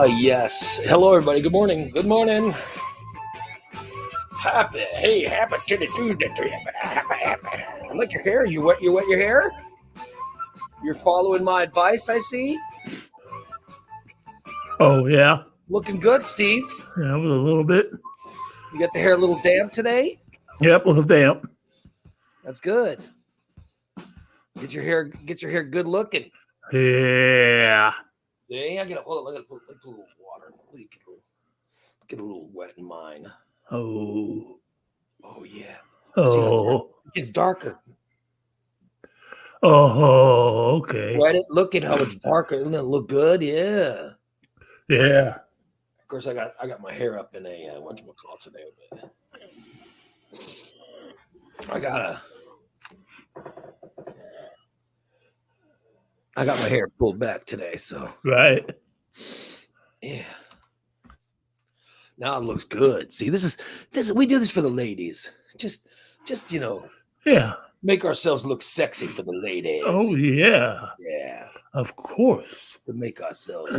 Yes. Hello, everybody. Good morning. Good morning. Happy to the Tuesday to you. Happy. I like your hair. You wet your hair? You're following my advice, I see. Oh, yeah. Looking good, Steve. Yeah, with a little bit. You got the hair a little damp today? Yep, a little damp. That's good. Get your hair good looking. Yeah. See, I gotta put a little water. Get a little wet in mine. Oh. Oh yeah. Oh. It's darker. Oh, okay. Wet it. Look at how it's darker. Doesn't it look good? Yeah. Yeah. Of course, I got my hair up in a whatchamacallit today. I got my hair pulled back today, so Right. yeah. Now it looks good. See, this is we do this for the ladies. Just Yeah. make ourselves look sexy for the ladies. Oh, yeah. Yeah. Of course. To make ourselves,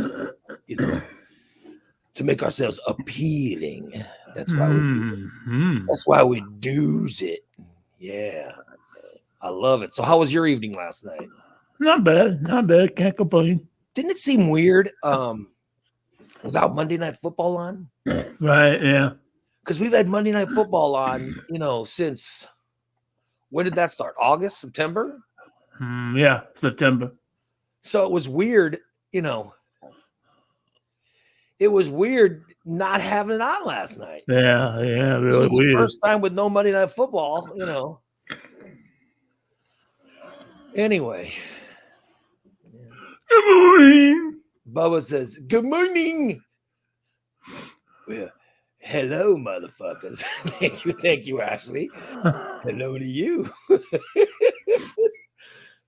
to make ourselves appealing. That's why we do it. That's why we do's it. Yeah. I love it. So how was your evening last night? Not bad. Not bad. Can't complain. Didn't it seem weird without Monday Night Football on? Right, yeah. Because we've had Monday Night Football on, since when did that start? August, September? Yeah, September. So it was weird, it was weird not having it on last night. Yeah, really this was weird. The first time with no Monday Night Football, Anyway. Good morning. Bubba says, good morning. Well, hello, motherfuckers. Thank you, Ashley. Hello to you.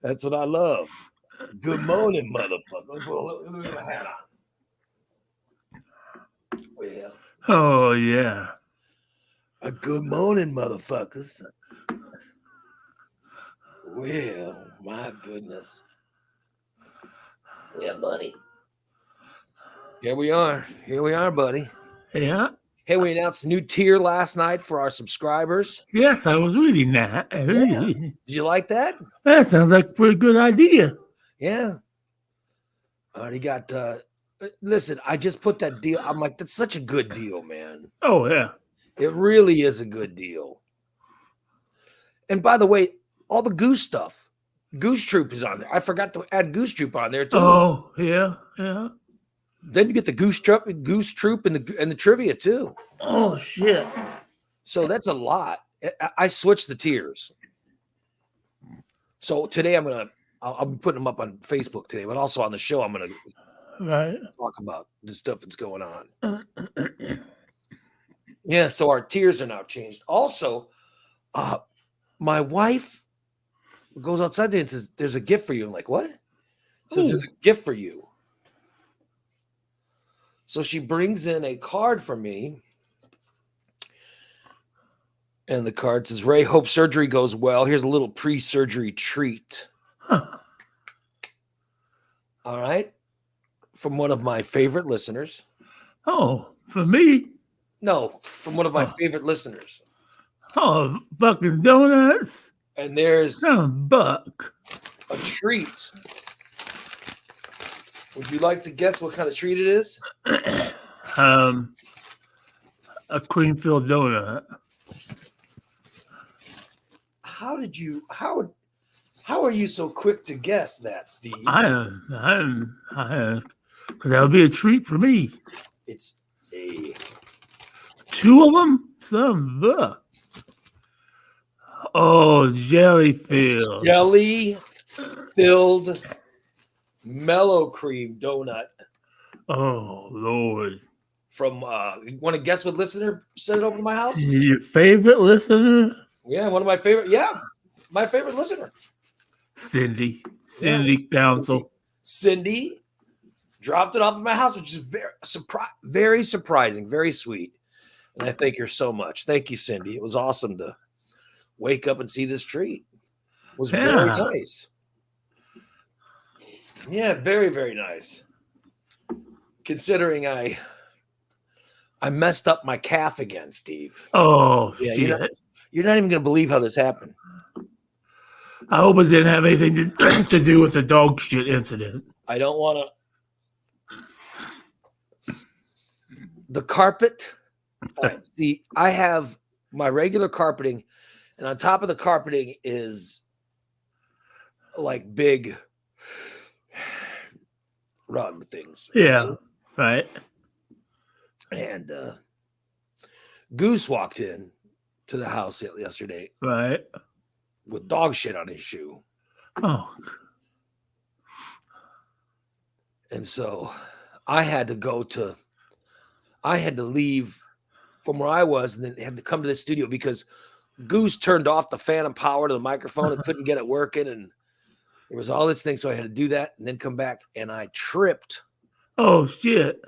That's what I love. Good morning, motherfuckers. Let me get my hat on. Well, oh, yeah. Good morning, motherfuckers. Well, my goodness. Yeah, buddy. Here we are, buddy. Yeah. Hey, we announced a new tier last night for our subscribers. Yes, I was reading that. Yeah. Did you like that? That sounds like a pretty good idea. Yeah. I already got, listen, I just put that deal. I'm like, that's such a good deal, man. Oh, yeah. It really is a good deal. And by the way, all the Goose stuff. Goose Troop is on there. I forgot to add Goose Troop on there too. Oh, yeah, yeah. Then you get the Goose Troop and the trivia too. Oh shit! So that's a lot. I switched the tiers. So today I'll be putting them up on Facebook today, but also on the show I'm gonna talk about the stuff that's going on. Yeah, so our tiers are now changed. Also, my wife goes outside there and says, "There's a gift for you." I'm like, "What?" Says, "There's a gift for you." So she brings in a card for me. And the card says, Ray, hope surgery goes well. Here's a little pre-surgery treat. Huh. All right. From one of my favorite listeners. Oh, for me? No, from one of my favorite listeners. Oh, fucking donuts. And there's some buck. A treat. Would you like to guess what kind of treat it is? A cream-filled donut. How are you so quick to guess that, Steve? Because that would be a treat for me. It's two of them? Some buck. Oh, jelly-filled. Jelly-filled mellow cream donut. Oh, Lord. From, you want to guess what listener sent it over to my house? Your favorite listener? Yeah, one of my favorite. Yeah, my favorite listener. Cindy Council. Cindy dropped it off at my house, which is very surprising, very sweet. And I thank her so much. Thank you, Cindy. It was awesome to wake up and see this treat. It was very nice. Yeah, very, very nice. Considering I messed up my calf again, Steve. Oh, Yeah, shit. you're not even gonna believe how this happened. I hope it didn't have anything to do with the dog shit incident. I don't want to. The carpet. All right. See, I have my regular carpeting, and on top of the carpeting is like big rug things. Yeah, right. And Goose walked in to the house yesterday Right. with dog shit on his shoe. Oh, And so I had to leave from where I was and then had to come to the studio because Goose turned off the phantom power to the microphone and couldn't get it working. And there was all this thing. So I had to do that and then come back. And I tripped oh shit.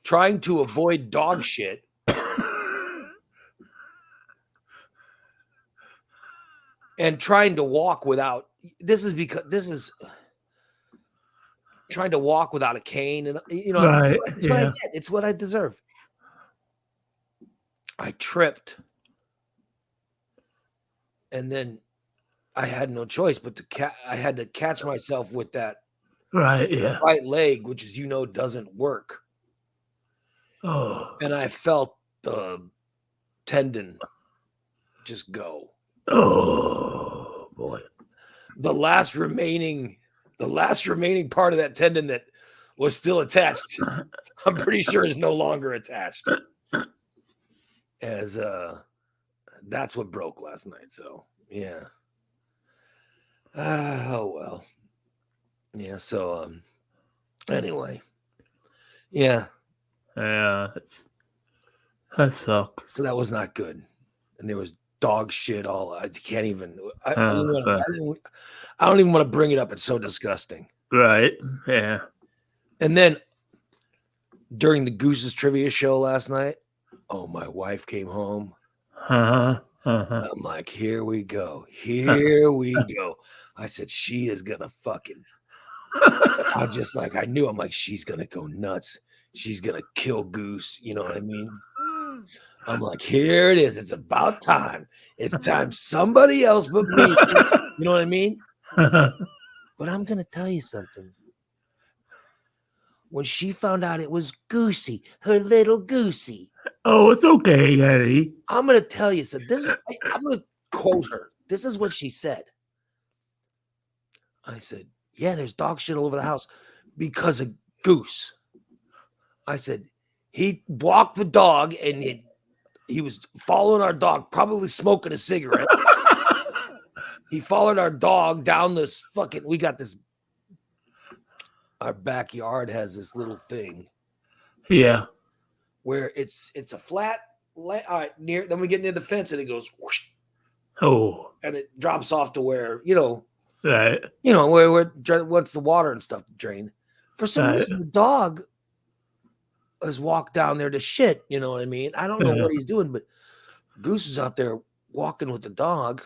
trying to avoid dog shit. And trying to walk without trying to walk without a cane. And, Right. it's what I get. It's what I deserve. I tripped. And then I had no choice but I had to catch myself with that Right. Yeah. right leg, which is, doesn't work. Oh. And I felt the tendon just go. Oh boy. The last remaining part of that tendon that was still attached, I'm pretty sure is no longer attached. As that's what broke last night. So yeah. Oh well. Yeah, so anyway. Yeah. Yeah. That sucks. So that was not good. And there was dog shit all I can't even I don't even want to bring it up. It's so disgusting. Right. Yeah. And then during the Goose's trivia show last night, my wife came home. Uh-huh. I'm like, here we go. Here we go. I said, she is gonna fucking I knew I'm like, she's gonna go nuts. She's gonna kill Goose. You know what I mean? I'm like, here it is. It's about time. It's time somebody else but me. You know what I mean? But I'm gonna tell you something. When she found out it was Goosey, her little Goosey. Oh, it's okay, Eddie. I'm gonna tell you something. I'm gonna quote her. This is what she said. I said, yeah, there's dog shit all over the house because of Goose. I said, he walked the dog and he was following our dog, probably smoking a cigarette. He followed our dog down this our backyard has this little thing. Yeah. Where it's a flat, all right, then we get near the fence and it goes whoosh, Oh. and it drops off to where, Right. where what's the water and stuff to drain. For some reason, the dog has walked down there to shit. You know what I mean? I don't know what he's doing, but Goose is out there walking with the dog.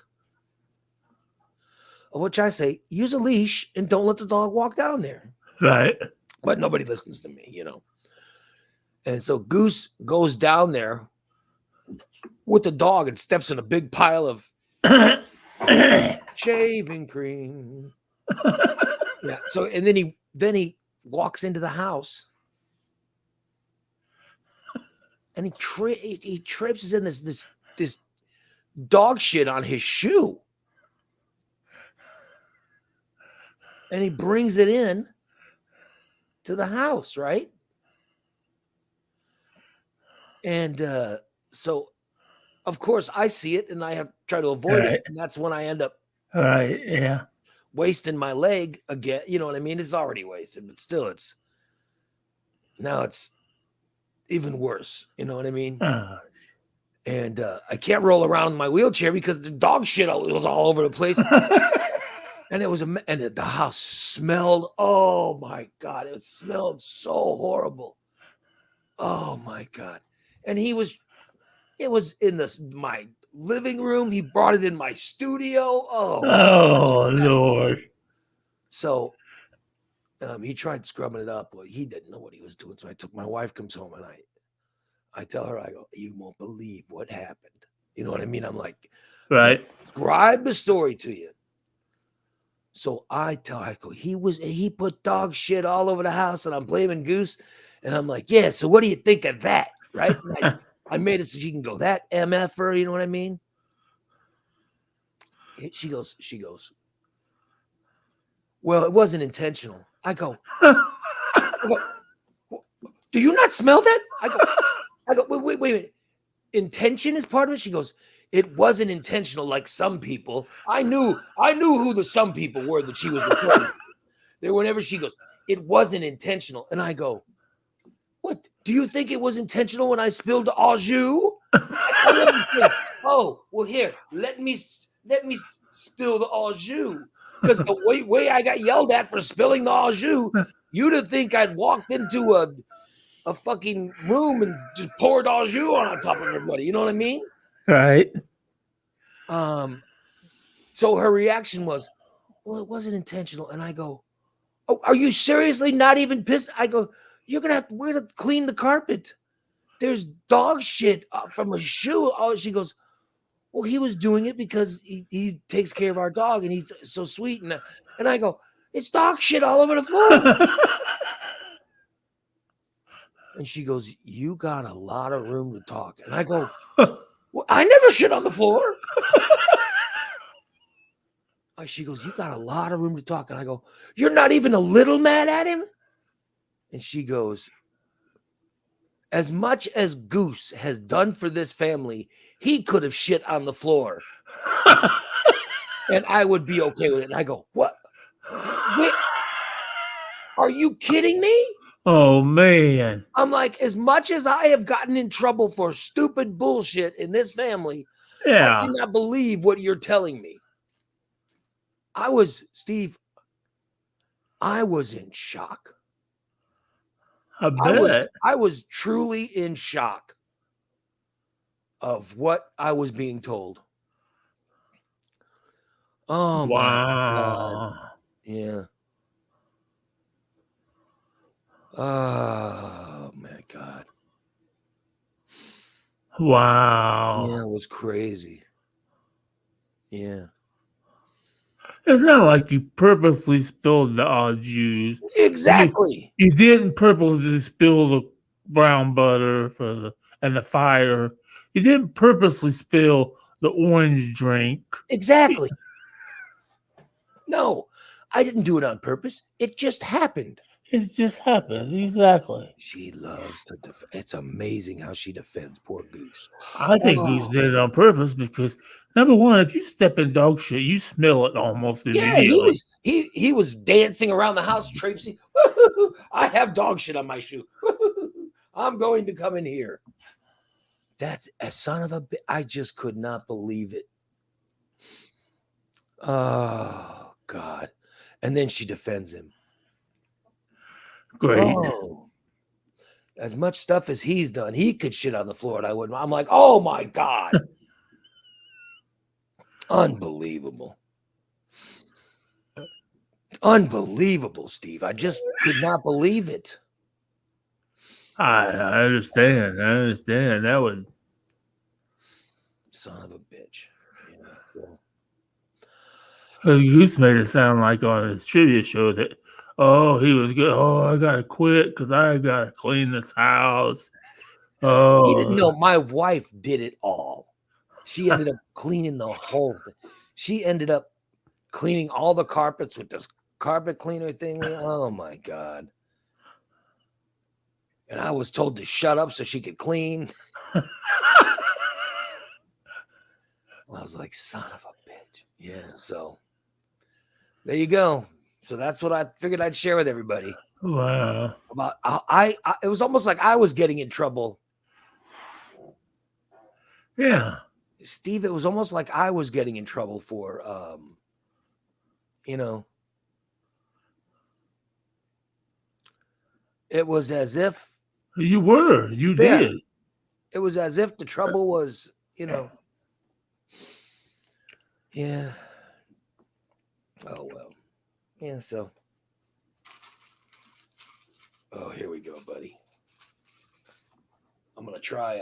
Which I say, use a leash and don't let the dog walk down there. Right. But nobody listens to me, And so Goose goes down there with the dog and steps in a big pile of shaving cream. Yeah. So and then he walks into the house and he trips in this dog shit on his shoe. And he brings it in to the house, right? And so, of course, I see it and I have to try to avoid it. And that's when I end up wasting my leg again. You know what I mean? It's already wasted, but still now it's even worse. You know what I mean? And I can't roll around in my wheelchair because the dog shit was all over the place. And it was and the house smelled. Oh my God. It smelled so horrible. Oh my God. And it was in my living room. He brought it in my studio. Oh Lord. So He tried scrubbing it up, but he didn't know what he was doing. So I took my wife comes home and I tell her, I go, you won't believe what happened. You know what I mean? I'm like, Right. describe the story to you. So I go, he put dog shit all over the house, and I'm blaming Goose. And I'm like, yeah, so what do you think of that? Right? I made it so she can go, that MFer, you know what I mean? She goes, well, it wasn't intentional. I go, do you not smell that? I go, wait a minute. Intention is part of it. She goes, it wasn't intentional like some people. I knew who the some people were that she was referring to. There, whenever she goes, it wasn't intentional. And I go, what? Do you think it was intentional when I spilled the au jus? Oh, well, here, let me spill the au jus. Because the way I got yelled at for spilling the au jus, you'd have think I'd walked into a fucking room and just poured au jus on top of everybody. You know what I mean? Right. So her reaction was, well, it wasn't intentional. And I go, oh, are you seriously not even pissed? I go, we're gonna clean the carpet. There's dog shit from a shoe. Oh, she goes, well, he was doing it because he takes care of our dog and he's so sweet. And I go, it's dog shit all over the floor. And she goes, you got a lot of room to talk. And I go, well, I never shit on the floor. She goes, you got a lot of room to talk. And I go, you're not even a little mad at him? And she goes, as much as Goose has done for this family, he could have shit on the floor. And I would be okay with it. And I go, what? Wait, are you kidding me? Oh, man. I'm like, as much as I have gotten in trouble for stupid bullshit in this family, Yeah. I cannot believe what you're telling me. Steve, I was in shock. I bet. I was truly in shock of what I was being told. Oh, wow. My God. Yeah. Oh, my God. Wow. Yeah, it was crazy. Yeah. It's not like you purposely spilled the au jus. Exactly. You didn't purposely spill the brown butter and the fire. You didn't purposely spill the orange drink. Exactly. No, I didn't do it on purpose. It just happened. It just happened. Exactly. She loves to it's amazing how she defends poor Goose. I think Goose did it on purpose because, number one, if you step in dog shit, you smell it almost immediately. Yeah, he was dancing around the house, traipsing. I have dog shit on my shoe. I'm going to come in here. That's a son of a bitch. I just could not believe it. Oh, God. And then she defends him. Great. Oh, as much stuff as he's done, he could shit on the floor and I wouldn't. I'm like, oh, my God. Unbelievable. Unbelievable, Steve. I just could not believe it. I understand. That would. Son of a bitch. Because Goose made it sound like on his trivia show that, oh, he was good. Oh, I got to quit because I got to clean this house. Oh. He didn't know my wife did it all. She ended up cleaning the whole thing. She ended up cleaning all the carpets with this carpet cleaner thing. Oh, my God. And I was told to shut up so she could clean. I was like, son of a bitch. Yeah, so there you go. So that's what I figured I'd share with everybody. Wow. About it was almost like I was getting in trouble. Yeah. Steve, it was almost like I was getting in trouble for it was as if you were. You did. It was as if the trouble was, yeah. Oh, well. Yeah, so Oh, here we go, buddy. I'm gonna try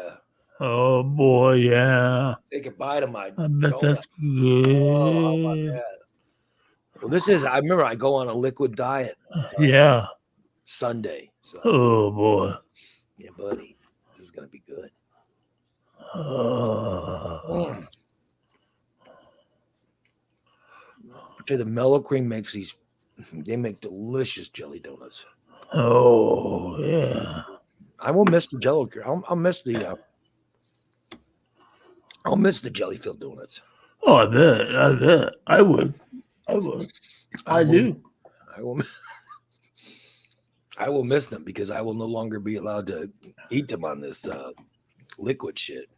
Oh boy, yeah. take a bite of my I bet donut. that's Oh, how about good. that? Well, this is. I remember I go on a liquid diet Yeah. Sunday. So Oh boy. yeah, buddy, this is gonna be good. Oh, Okay, the Mellow Cream makes these. They make delicious jelly donuts. oh yeah. I will miss the Jello. I'll miss the. I'll miss the jelly filled donuts. Oh, I bet. I would. I do. I will. I will miss them because I will no longer be allowed to eat them on this liquid shit.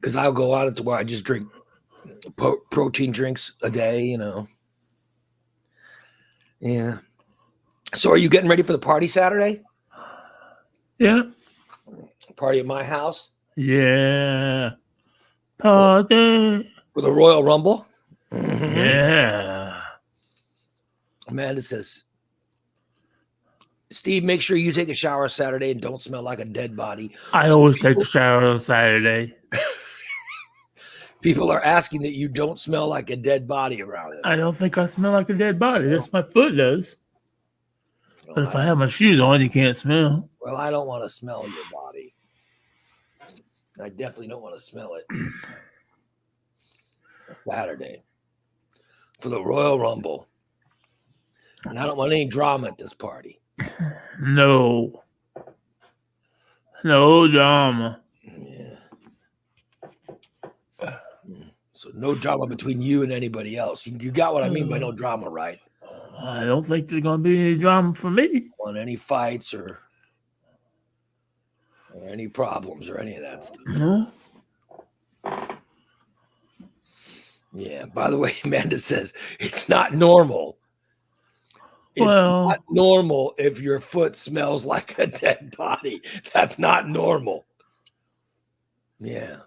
Because I'll go on it to where I just drink protein drinks a day, you know. Yeah. So are you getting ready for the party Saturday? Yeah. Party at my house? Yeah. Party. For the Royal Rumble? Yeah. Amanda says, Steve, make sure you take a shower Saturday and don't smell like a dead body. I always take a shower on Saturday. People are asking that you don't smell like a dead body around it. I don't think I smell like a dead body. That's my foot does. But if I have my shoes on, you can't smell. Well, I don't want to smell your body. I definitely don't want to smell it. Saturday for the Royal Rumble. And I don't want any drama at this party. No. No drama. Yeah. So no drama between you and anybody else. You got what I mean by no drama, right? I don't think there's going to be any drama for me. On any fights or any problems or any of that stuff. No. Yeah. By the way, Amanda says it's not normal. It's not normal if your foot smells like a dead body. That's not normal. Yeah.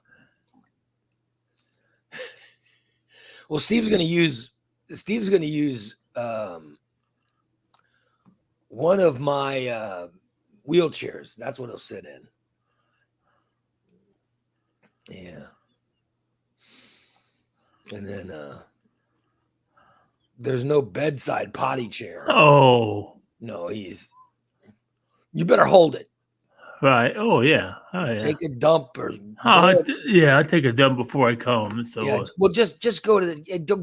Well, Steve's going to use one of my wheelchairs. That's what he'll sit in. Yeah. And then there's no bedside potty chair. Oh. No, you better hold it. Right. Oh, yeah. Oh, yeah. Take a dump or I take a dump before I come. So yeah, well, just go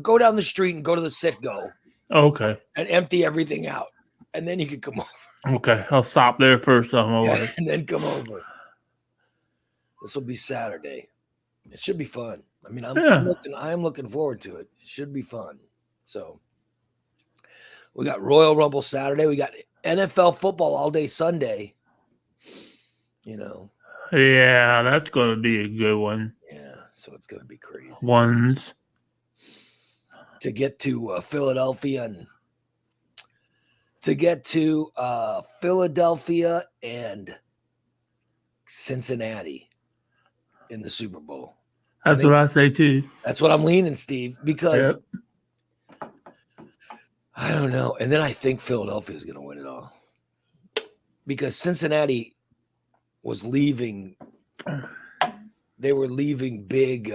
go down the street and go to the sit-go. Okay. And empty everything out. And then you can come over. Okay. I'll stop there first on my way. And then come over. This will be Saturday. It should be fun. I mean, I'm looking forward to it. It should be fun. So we got Royal Rumble Saturday. We got NFL football all day Sunday. You know. Yeah, that's going to be a good one. Yeah, so it's going to be crazy. Ones. To get to Philadelphia and Cincinnati in the Super Bowl. That's what I say too. That's what I'm leaning, Steve, because I don't know. And then I think Philadelphia is going to win it all because Cincinnati was leaving. They were leaving big.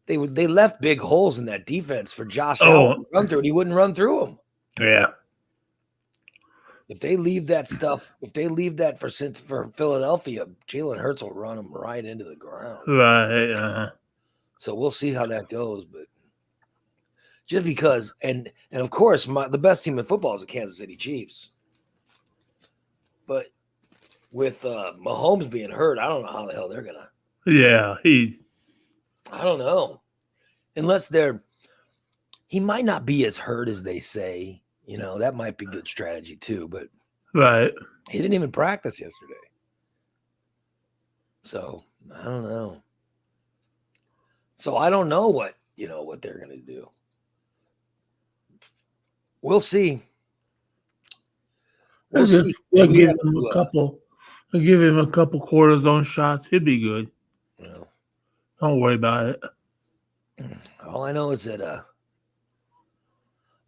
They left big holes in that defense for Josh Allen to run through, and he wouldn't run through them. Yeah. If they leave that for Philadelphia, Jalen Hurts will run them right into the ground. Right. So we'll see how that goes, but just because, and of course, the best team in football is the Kansas City Chiefs. But with Mahomes being hurt, I don't know how the hell they're gonna. Yeah, I don't know, unless he might not be as hurt as they say. You know, that might be good strategy too. But right, he didn't even practice yesterday, so I don't know. So I don't know what they're gonna do. We'll see. I'll give him a couple. I'll give him a couple cortisone shots. He'll be good. Well, don't worry about it. All I know is that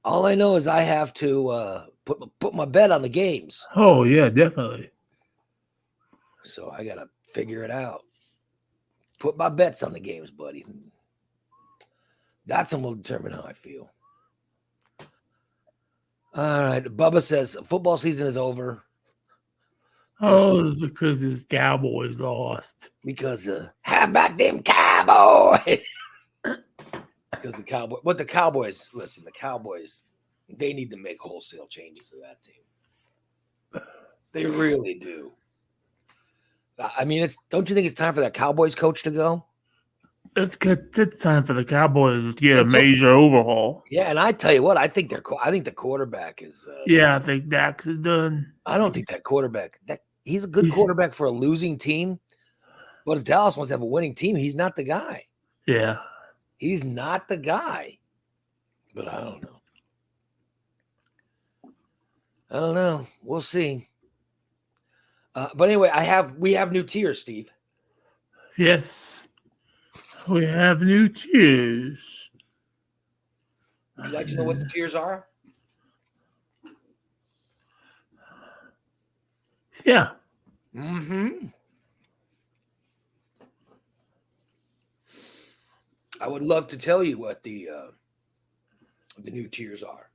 All I know is I have to put my bet on the games. Oh yeah, definitely. So I gotta figure it out. Put my bets on the games, buddy. That's what will determine how I feel. All right. Bubba says football season is over. Oh, it's because his Cowboys lost. Because how about them Cowboys? Because the Cowboys, but the Cowboys, listen, the Cowboys, they need to make wholesale changes to that team. They really do. I mean, don't you think it's time for that Cowboys coach to go? It's good. It's time for the Cowboys to get a major overhaul. Yeah, and I tell you what, I think the quarterback is. Yeah, I think Dax is done. I don't think that quarterback. He's a good quarterback for a losing team, but if Dallas wants to have a winning team, he's not the guy. Yeah, he's not the guy. But I don't know. I don't know. We'll see. But anyway, we have new tiers, Steve. Yes, we have new tiers. Would you like to know what the tiers are? Yeah. Mm-hmm. I would love to tell you what the new tiers are.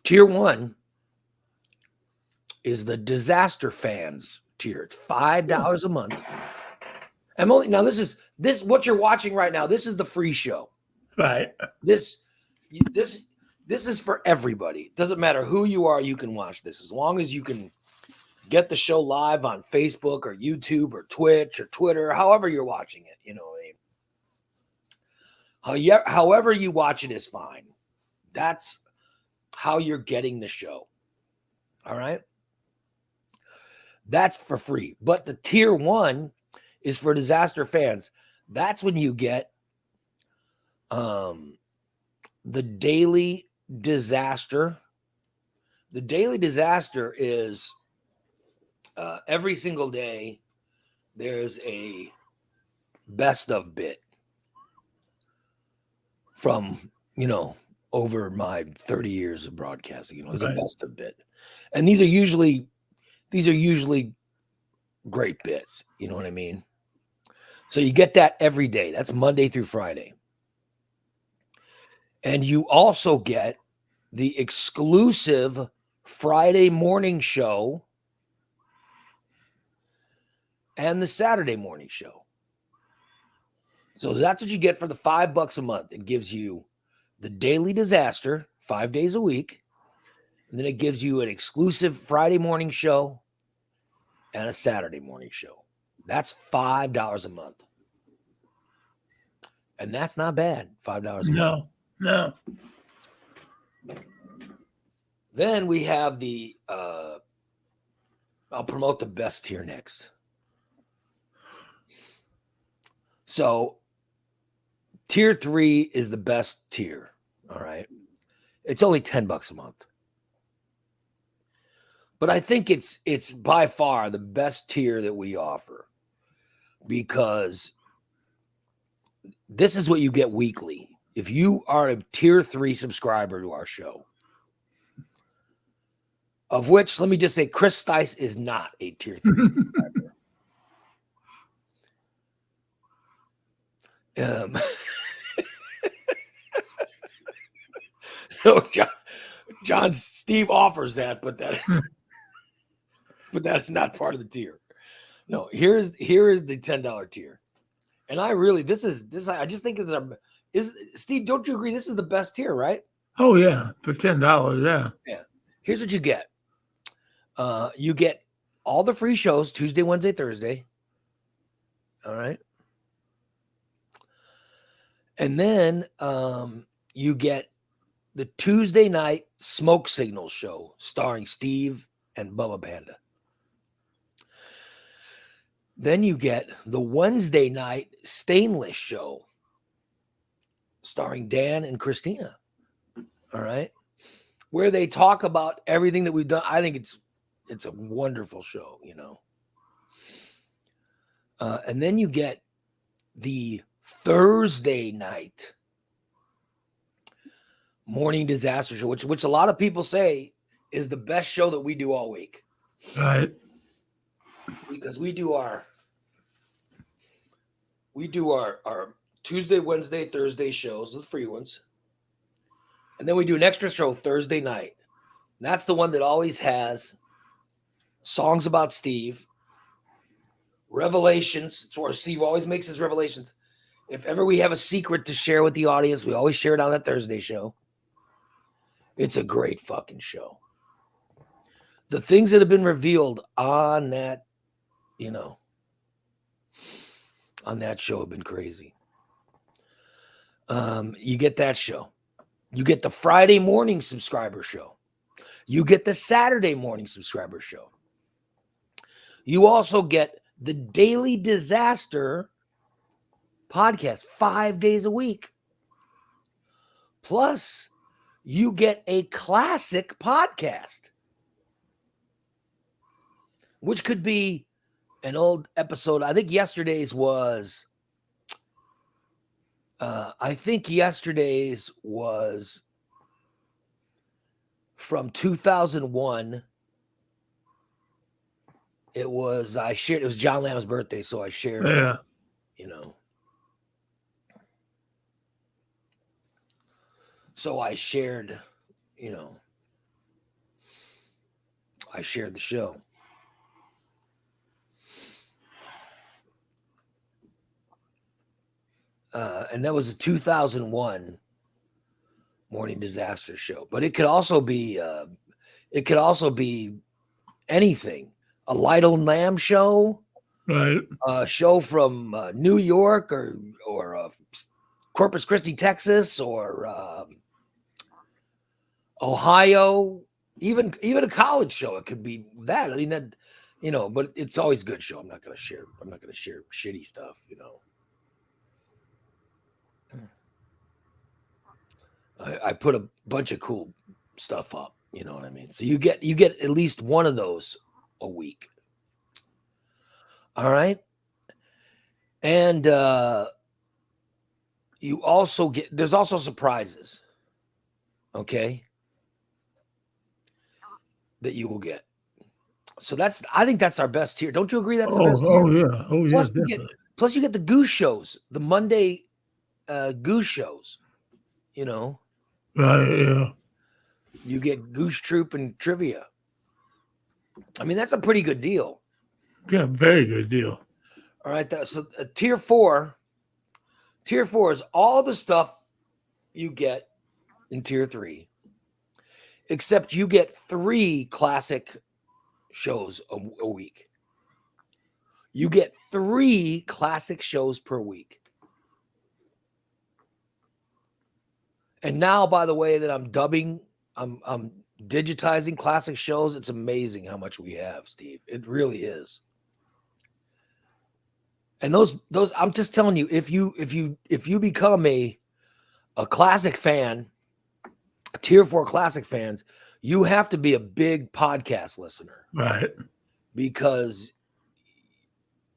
Tier 1 is the disaster fans tier. It's $5 a month. Emily, now this what you're watching right now. This is the free show. Right. This is for everybody. It doesn't matter who you are, you can watch this as long as you can get the show live on Facebook or YouTube or Twitch or Twitter, however you're watching it. You know what I mean? However you watch it is fine. That's how you're getting the show. All right. That's for free. But the tier 1 is for disaster fans. That's when you get the daily disaster. The daily disaster is every single day there's a best of bit from, over my 30 years of broadcasting, there's a best of bit. And these are usually great bits. You know what I mean? So you get that every day. That's Monday through Friday. And you also get the exclusive Friday morning show and the Saturday morning show. So that's what you get for the $5 a month. It gives you the daily disaster 5 days a week. And then it gives you an exclusive Friday morning show and a Saturday morning show. That's $5 a month. And that's not bad. $5 a month. No. Then we have the I'll promote the best tier next. So tier 3 is the best tier. All right. It's only $10 a month. But I think it's by far the best tier that we offer because this is what you get weekly. If you are a tier 3 subscriber to our show, of which, let me just say, Chris Stice is not a tier 3 subscriber. No, Steve offers that, but that's not part of the tier. No, here is the $10 tier. And I just think Steve, don't you agree? This is the best tier, right? Oh yeah. For $10. Yeah. Yeah. Here's what you get. You get all the free shows Tuesday, Wednesday, Thursday. All right. And then you get the Tuesday night Smoke Signal show starring Steve and Bubba Panda. Then you get the Wednesday night Stainless show starring Dan and Christina. All right. Where they talk about everything that we've done. I think it's a wonderful show, And then you get the Thursday night Morning Disaster Show, which a lot of people say is the best show that we do all week. Right. Because we do our Tuesday, Wednesday, Thursday shows, the free ones. And then we do an extra show Thursday night. And that's the one that always has songs about Steve, revelations. It's where Steve always makes his revelations. If ever we have a secret to share with the audience, we always share it on that Thursday show. It's a great fucking show. The things that have been revealed on that, on that show have been crazy. You get that show. You get the Friday morning subscriber show. You get the Saturday morning subscriber show. You also get the Daily Disaster podcast 5 days a week. Plus, you get a classic podcast, which could be an old episode. I think yesterday's was from 2001. It was John Lamb's birthday, so I shared, So I shared, I shared the show. And that was a 2001 Morning Disaster show. But it could also be anything. A Lytle Lamb show, right? A show from New York or Corpus Christi, Texas, or Ohio, even a college show. It could be that. I mean that, but it's always a good show. I'm not gonna share shitty stuff, I put a bunch of cool stuff up, you know what I mean? So you get at least one of those a week. All right. And there's also surprises. Okay. That you will get. So I think that's our best tier. Don't you agree that's the best tier? Oh yeah. Oh yeah. Plus you get the goose shows, the Monday goose shows, Right, yeah. You get Goose Troop and trivia. I mean, that's a pretty good deal. Yeah, very good deal. All right. So tier 4 is all the stuff you get in tier 3, except you get 3 classic shows a week. You get 3 classic shows per week. And now, by the way, that I'm digitizing classic shows, it's amazing how much we have, Steve. It really is. And those I'm just telling you, if you become a classic fan, a tier 4 classic fans, you have to be a big podcast listener. Right. Because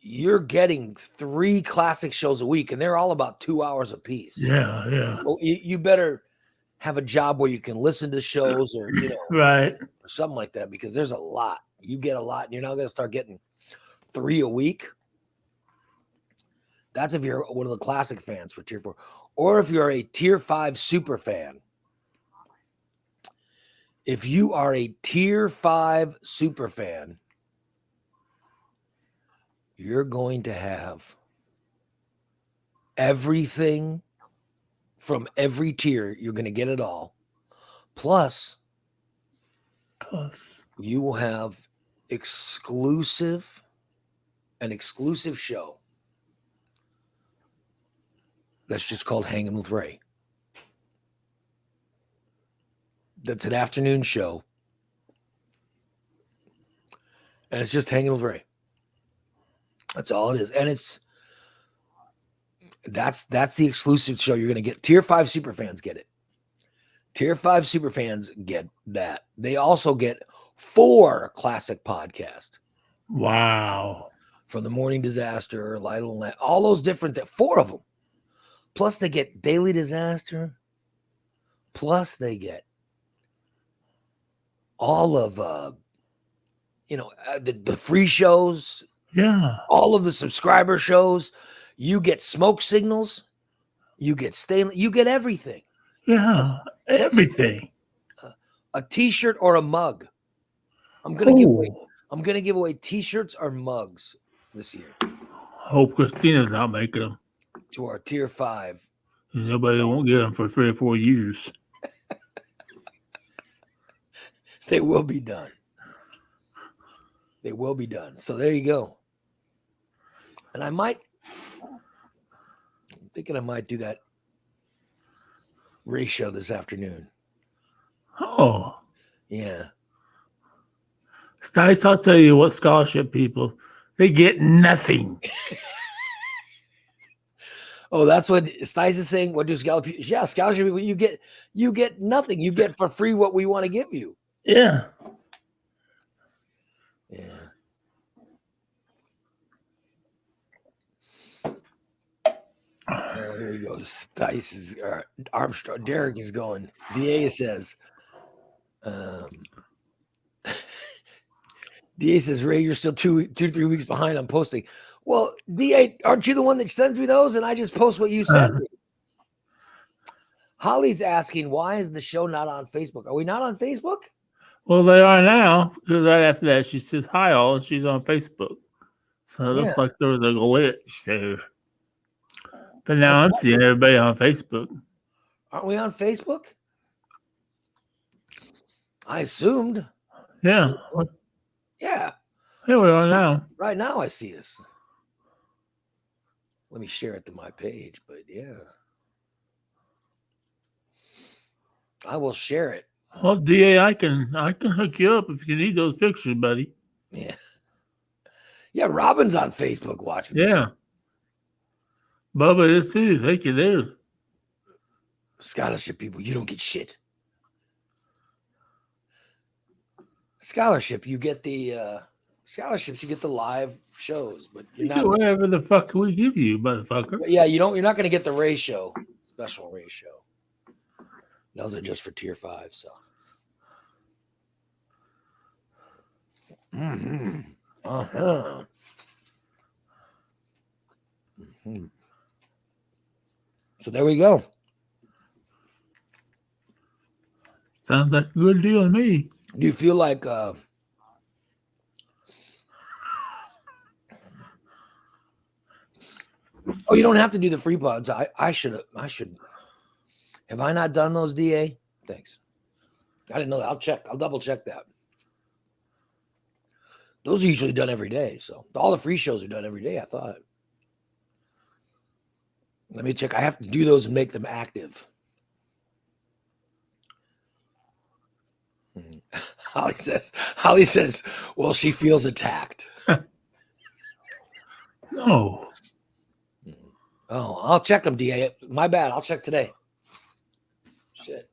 you're getting 3 classic shows a week, and they're all about 2 hours a piece. Yeah, yeah. Well, you better have a job where you can listen to shows or, right, or something like that, because there's a lot. You get a lot, and you're not going to start getting 3 a week. That's if you're one of the classic fans for tier 4. Or if you're a tier 5 super fan. If you are a tier 5 super fan, you're going to have everything from every tier. You're going to get it all. Plus, you will have an exclusive show that's just called Hanging with Ray. That's an afternoon show. And it's just Hanging with Ray. That's all it is. And that's the exclusive show you're going to get. Tier 5 superfans get it. Tier 5 superfans get that. They also get 4 classic podcasts. Wow. From the Morning Disaster, Lytle Lamb, all those different, 4 of them. Plus they get Daily Disaster. Plus, they get all of the free shows, Yeah. all of the subscriber shows. You get smoke signals, you get stainless, you get everything. Yeah. Plus Everything. a T-shirt or a mug. I'm gonna give away T-shirts or mugs this year Hope Christina's not making them. to our tier 5. Nobody won't get them for 3 or 4 years. They will be done. They will be done. So there you go. And I'm thinking I might do that ratio this afternoon. Oh. Yeah. Stice, I'll tell you what, scholarship people, they get nothing. Oh, that's what Stice is saying. What do scholarship? Yeah, scholarship people, you get nothing. You get for free what we want to give you. Yeah. Yeah. Oh, here we go. Stice is Armstrong. Derek is going. DA says, DA says, Ray, you're still 2-3 weeks behind on posting. Well, DA, aren't you the one that sends me those? And I just post what you send me. Holly's asking, why is the show not on Facebook? Are we not on Facebook? Well, they are now, because right after that, she says, hi, all, and she's on Facebook. So it looks like there was a glitch there. But now I'm seeing everybody on Facebook. Aren't we on Facebook? I assumed. Yeah. Yeah. Here we are now. Right now I see us. Let me share it to my page, but yeah. I will share it. Well, DA, I can hook you up if you need those pictures, buddy. Yeah. Yeah, Robin's on Facebook watching this. Yeah. Bubba is too. Thank you there. Scholarship people, you don't get shit. Scholarship, you get the scholarships, you get the live shows, but you're not whatever the fuck we give you, motherfucker. Yeah, you're not gonna get the Ray show, special Ray show. Those are just for tier 5, so. Mm-hmm. Uh-huh. Mm-hmm. So there we go. Sounds like a good deal to me. Do you feel like oh, you don't have to do the free pods. I should. Have I not done those, DA? Thanks. I didn't know that. I'll check. I'll double check that. Those are usually done every day. So all the free shows are done every day, I thought. Let me check. I have to do those and make them active. Holly says, well, she feels attacked. No. Oh, I'll check them, DA. My bad. I'll check today. Shit.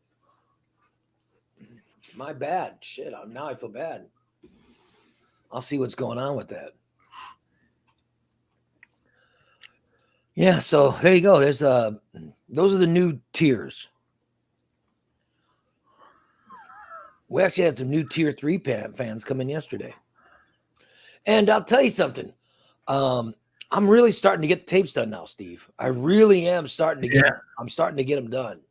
My bad. Shit. Now I feel bad. I'll see what's going on with that. Yeah, so there you go. There's those are the new tiers. We actually had some new tier 3 fans come in yesterday. And I'll tell you something. I'm really starting to get the tapes done now, Steve. I really am starting to get I'm starting to get them done.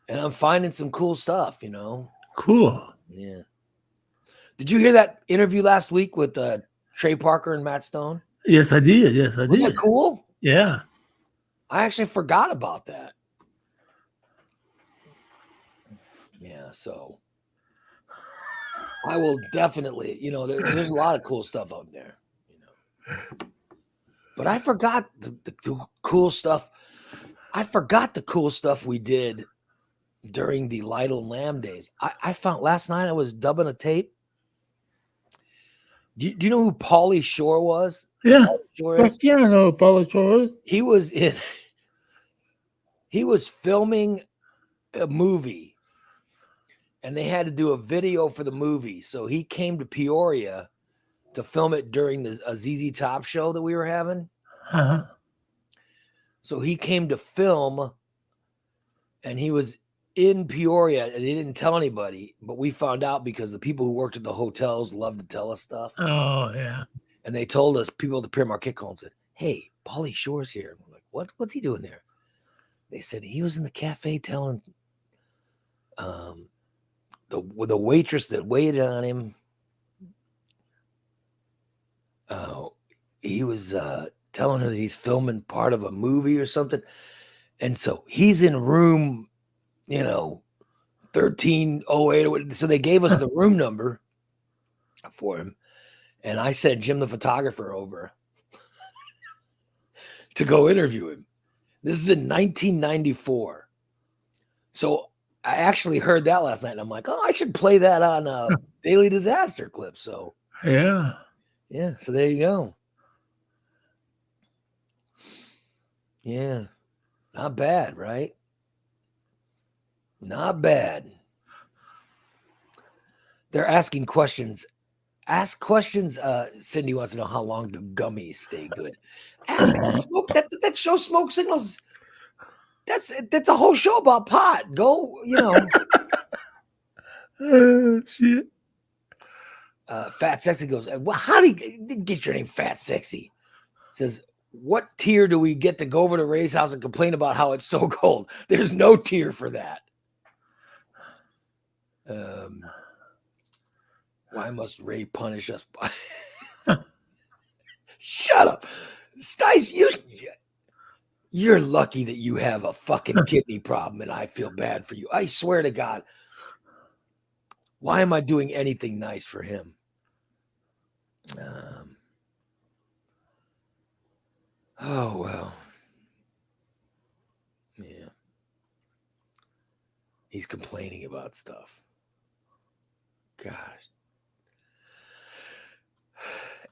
And I'm finding some cool stuff, you know. Cool. Yeah. Did you hear that interview last week with Trey Parker and Matt Stone? Yes, I did. Yes, I did. Wasn't that cool? Yeah. I actually forgot about that. Yeah, so I will definitely, there's a lot of cool stuff out there, But I forgot the cool stuff. I forgot the cool stuff we did during the Lytle and Lamb days. I found last night I was dubbing a tape. Do you know who Pauly Shore was? Yeah. Yeah, I know who Pauly Shore is. He was filming a movie. And they had to do a video for the movie. So he came to Peoria to film it during the ZZ Top show that we were having. Uh-huh. So he came to film and he was in Peoria, and they didn't tell anybody, but we found out because the people who worked at the hotels loved to tell us stuff. Oh, yeah. And they told us, people at the Paramount Kick Hall said, "Hey, Pauly Shore's here." We're like, what's he doing there? They said he was in the cafe telling the waitress that waited on him. He was telling her that he's filming part of a movie or something. And so he's in room, 1308. So they gave us the room number for him. And I sent Jim, the photographer, over to go interview him. This is in 1994. So I actually heard that last night. And I'm like, oh, I should play that on Daily Disaster clip. So yeah. So there you go. Yeah. Not bad, right? Not bad. They're asking questions. Ask questions. Cindy wants to know, how long do gummies stay good? Ask smoke. That show, Smoke Signals. That's a whole show about pot. Go, Shit. Fat Sexy goes, well, how do you get your name Fat Sexy? Says, what tier do we get to go over to Ray's house and complain about how it's so cold? There's no tier for that. Why must Ray punish us? Shut up. Stice, you're lucky that you have a fucking kidney problem, and I feel bad for you. I swear to God. Why am I doing anything nice for him? Oh, well. Yeah. He's complaining about stuff. Gosh.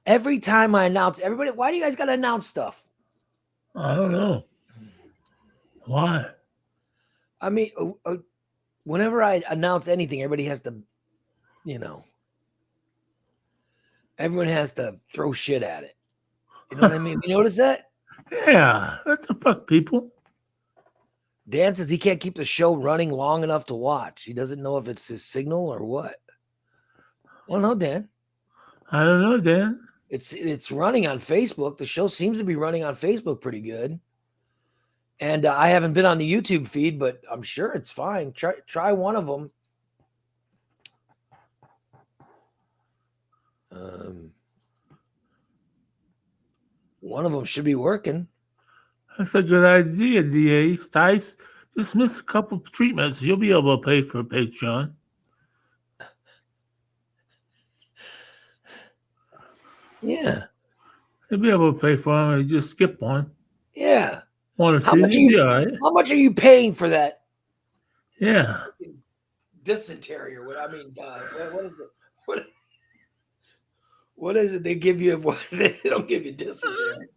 Every time I announce, everybody, why do you guys got to announce stuff? I don't know. Why? I mean, whenever I announce anything, everybody has to, everyone has to throw shit at it. You know what I mean? You notice that? Yeah, that's a fuck people. Dan says he can't keep the show running long enough to watch. He doesn't know if it's his signal or what. Well, no, Dan. I don't know, Dan. It's running on Facebook. The show seems to be running on Facebook pretty good. And I haven't been on the YouTube feed, but I'm sure it's fine. Try one of them. One of them should be working. That's a good idea, DA. Stice, just miss a couple of treatments. You'll be able to pay for Patreon. Yeah. You'll be able to pay for them. Just skip one. Yeah. One or two. How much are you paying for that? Yeah. Dysentery or what? I mean, what is it? What is it they give you? They don't give you dysentery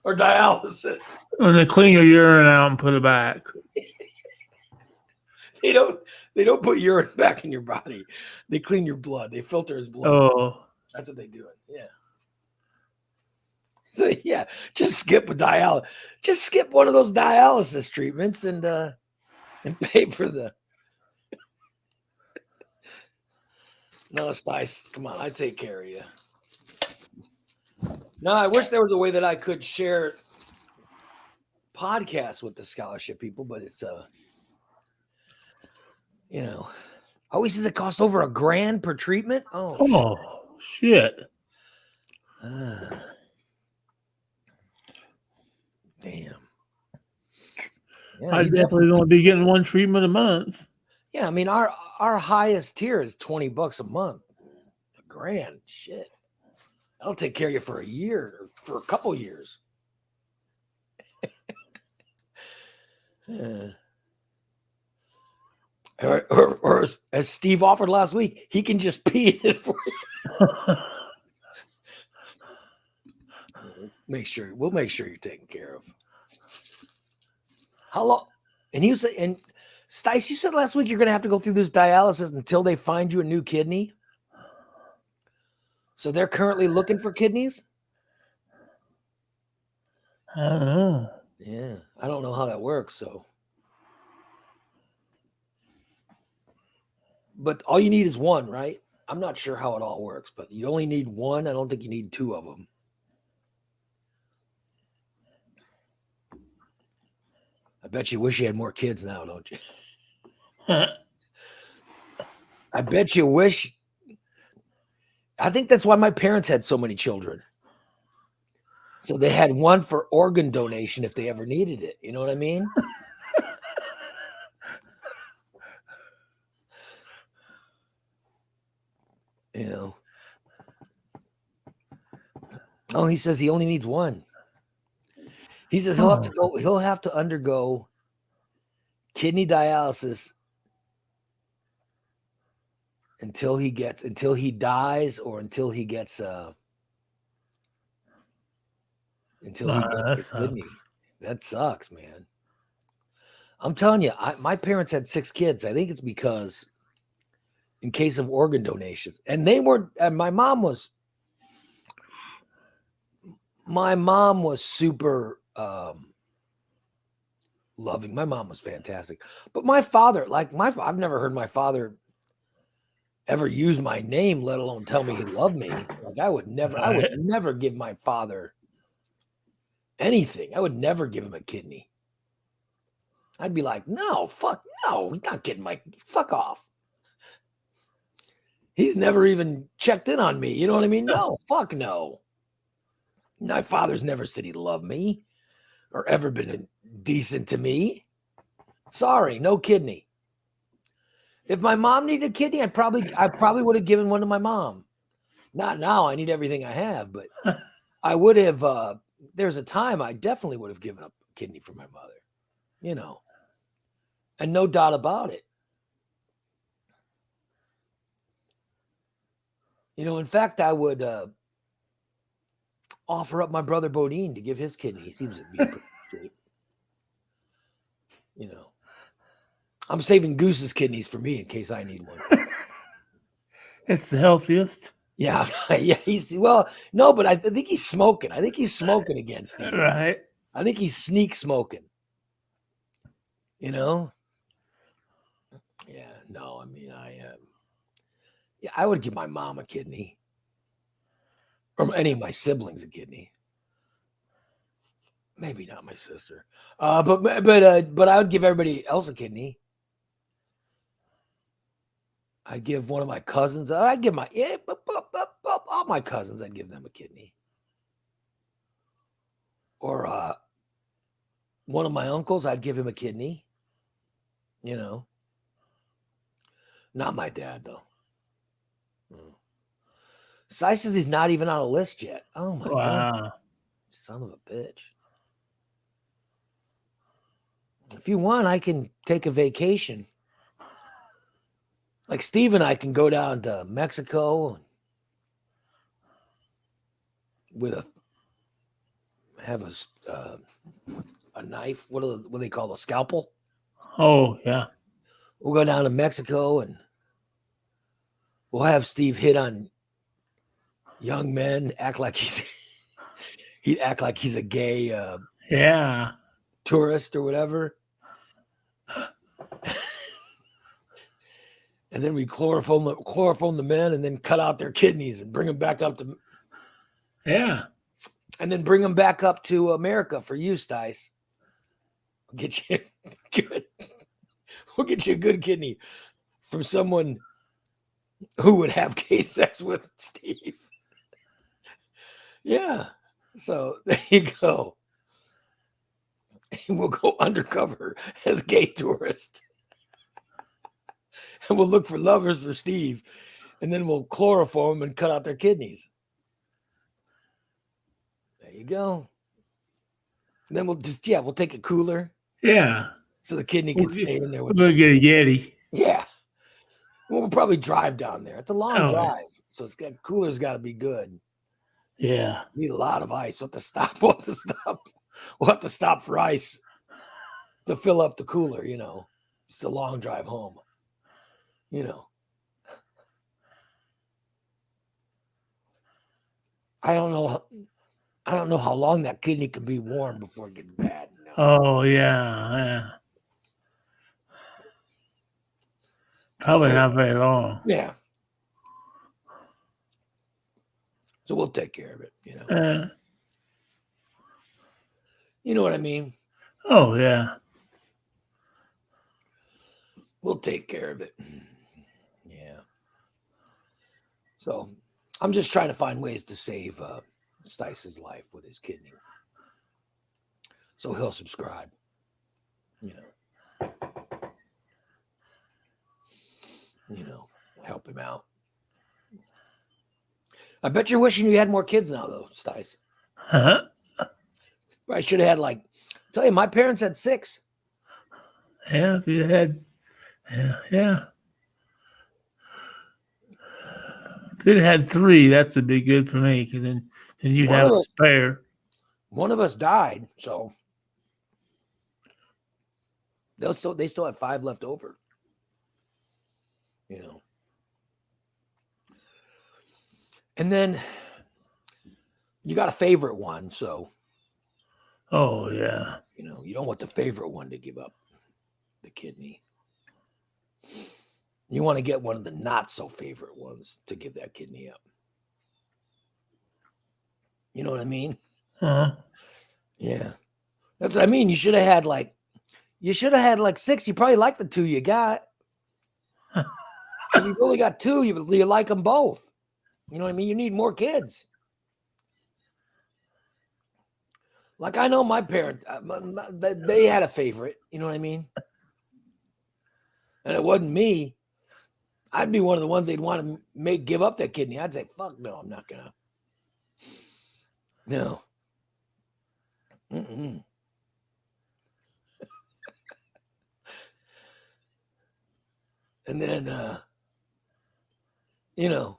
or dialysis. When they clean your urine out and put it back. They don't put urine back in your body. They clean your blood. They filter his blood. Oh. That's what they do. Yeah. So yeah, just skip a dialysis. Just skip one of those dialysis treatments and pay for the. No, it's nice. Come on, I take care of you. No, I wish there was a way that I could share podcasts with the scholarship people, but it's always says it costs over $1,000 per treatment. Oh shit. Damn. Yeah, I definitely don't be getting one treatment a month. Yeah, I mean our highest tier is $20 a month. $1,000, shit. That'll take care of you for a year, or for a couple years. Or as Steve offered last week, he can just pee in it for you. We'll make sure you're taken care of. How long? And he was and Stice, you said last week you're gonna have to go through this dialysis until they find you a new kidney. So they're currently looking for kidneys? I don't know. Yeah, I don't know how that works. So but all you need is one, right? I'm not sure how it all works, but you only need one. I don't think you need two of them. I bet you wish you had more kids now, don't you? I bet you wish. I think that's why my parents had so many children. So they had one for organ donation if they ever needed it. You know what I mean? You know. Oh, he says he only needs one. He says he'll have to undergo kidney dialysis until he dies or until he gets a kidney. That sucks, man. I'm telling you, my parents had 6 kids. I think it's because in case of organ donations, and my mom was super loving. My mom was fantastic, but my father, I've never heard my father ever use my name, let alone tell me he loved me. Like I would never give my father anything. I would never give him a kidney. I'd be like, no, fuck, no, he's not getting fuck off. He's never even checked in on me. You know what I mean? No, fuck no. My father's never said he loved me or ever been decent to me. Sorry, no kidney. If my mom needed a kidney, I probably would have given one to my mom. Not now. I need everything I have, but I would have. There's a time I definitely would have given up a kidney for my mother. You know, and no doubt about it. You know, in fact, I would offer up my brother Bodine to give his kidney. He seems to be in pretty shape. You know, I'm saving Goose's kidneys for me in case I need one. It's the healthiest. Yeah, yeah. No, but I think he's smoking. I think he's smoking again, Steve. Right. I think he's sneak smoking. You know. Yeah. No. I mean, yeah, I would give my mom a kidney, or any of my siblings a kidney. Maybe not my sister, but I would give everybody else a kidney. I'd give one of my cousins. I'd give all my cousins. I'd give them a kidney, or one of my uncles. I'd give him a kidney. You know, not my dad though. Sai says he's not even on a list yet. Oh my god, son of a bitch! If you want, I can take a vacation. Like Steve and I can go down to Mexico have a knife. What do they call a scalpel? Oh yeah. We'll go down to Mexico and we'll have Steve hit on young men, he'd act like he's a gay tourist or whatever. And then we chloroform the men and then cut out their kidneys and bring them back up to and then bring them back up to America for use, Dice. We'll get you a good kidney from someone who would have gay sex with Steve. Yeah. So there you go. And we'll go undercover as gay tourists. And we'll look for lovers for Steve. And then we'll chloroform and cut out their kidneys. There you go. And then we'll take a cooler. Yeah. So the kidney can stay in there. We're going to get a Yeti. Yeah. We'll probably drive down there. It's a long drive. So cooler's got to be good. Yeah. Need a lot of ice. We'll have to stop for ice to fill up the cooler, you know. It's a long drive home. You know. I don't know how long that kidney could be warm before it gets bad. You know? Oh yeah. Probably not very long. Yeah. So we'll take care of it, you know. You know what I mean? Oh, yeah. We'll take care of it. Yeah. So I'm just trying to find ways to save Stice's life with his kidney. So he'll subscribe. You know, help him out. I bet you're wishing you had more kids now, though, Stice. I should have had tell you, my parents had 6. Yeah, if you had, yeah. If it had 3, that would be good for me because then you'd have a spare. One of us died, so they still had 5 left over. You know. And then you got a favorite one, so. Oh, yeah. You know, you don't want the favorite one to give up the kidney. You want to get one of the not so favorite ones to give that kidney up. You know what I mean? Yeah. That's what I mean. You should have had 6. You probably like the 2 you got. If you've only got 2, you like them both. You know what I mean? You need more kids. Like I know my parents, they had a favorite. You know what I mean? And it wasn't me. I'd be one of the ones they'd want to give up that kidney. I'd say, fuck no, I'm not gonna. No. Mm-mm. And then, you know,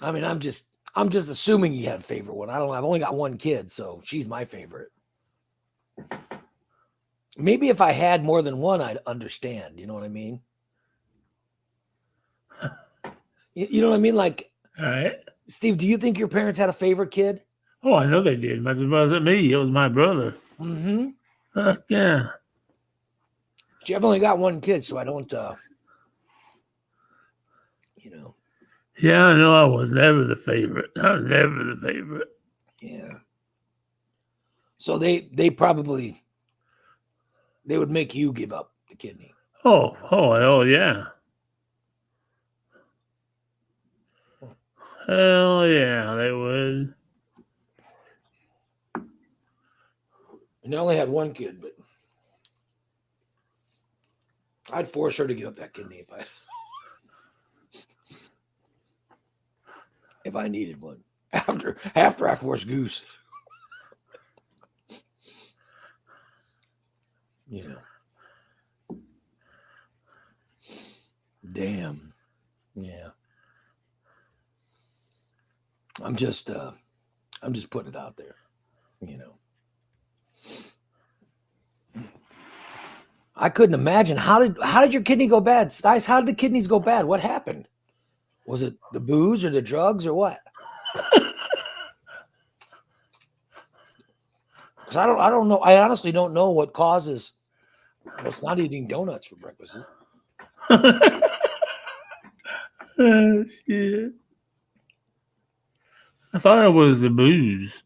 I mean, I'm just assuming you had a favorite one. I don't know. I've only got one kid, so she's my favorite. Maybe if I had more than one, I'd understand. You know what I mean? You know what I mean? Like, all right. Steve, do you think your parents had a favorite kid? Oh, I know they did. But it wasn't me. It was my brother. Mm-hmm. Yeah. I've only got one kid, so I don't, you know. Yeah, I know I was never the favorite. I was never the favorite. Yeah. So they probably, they would make you give up the kidney. Oh, yeah. Hell yeah, they would. And I only had one kid, but I'd force her to give up that kidney if I needed one. After I forced Goose. You know. Damn. Yeah. I'm just putting it out there, you know. I couldn't imagine how did your kidney go bad? Stice, how did the kidneys go bad? What happened? Was it the booze or the drugs or what? Because I don't know. I honestly don't know what causes. Well, it's not eating donuts for breakfast. Shit. I thought it was the booze.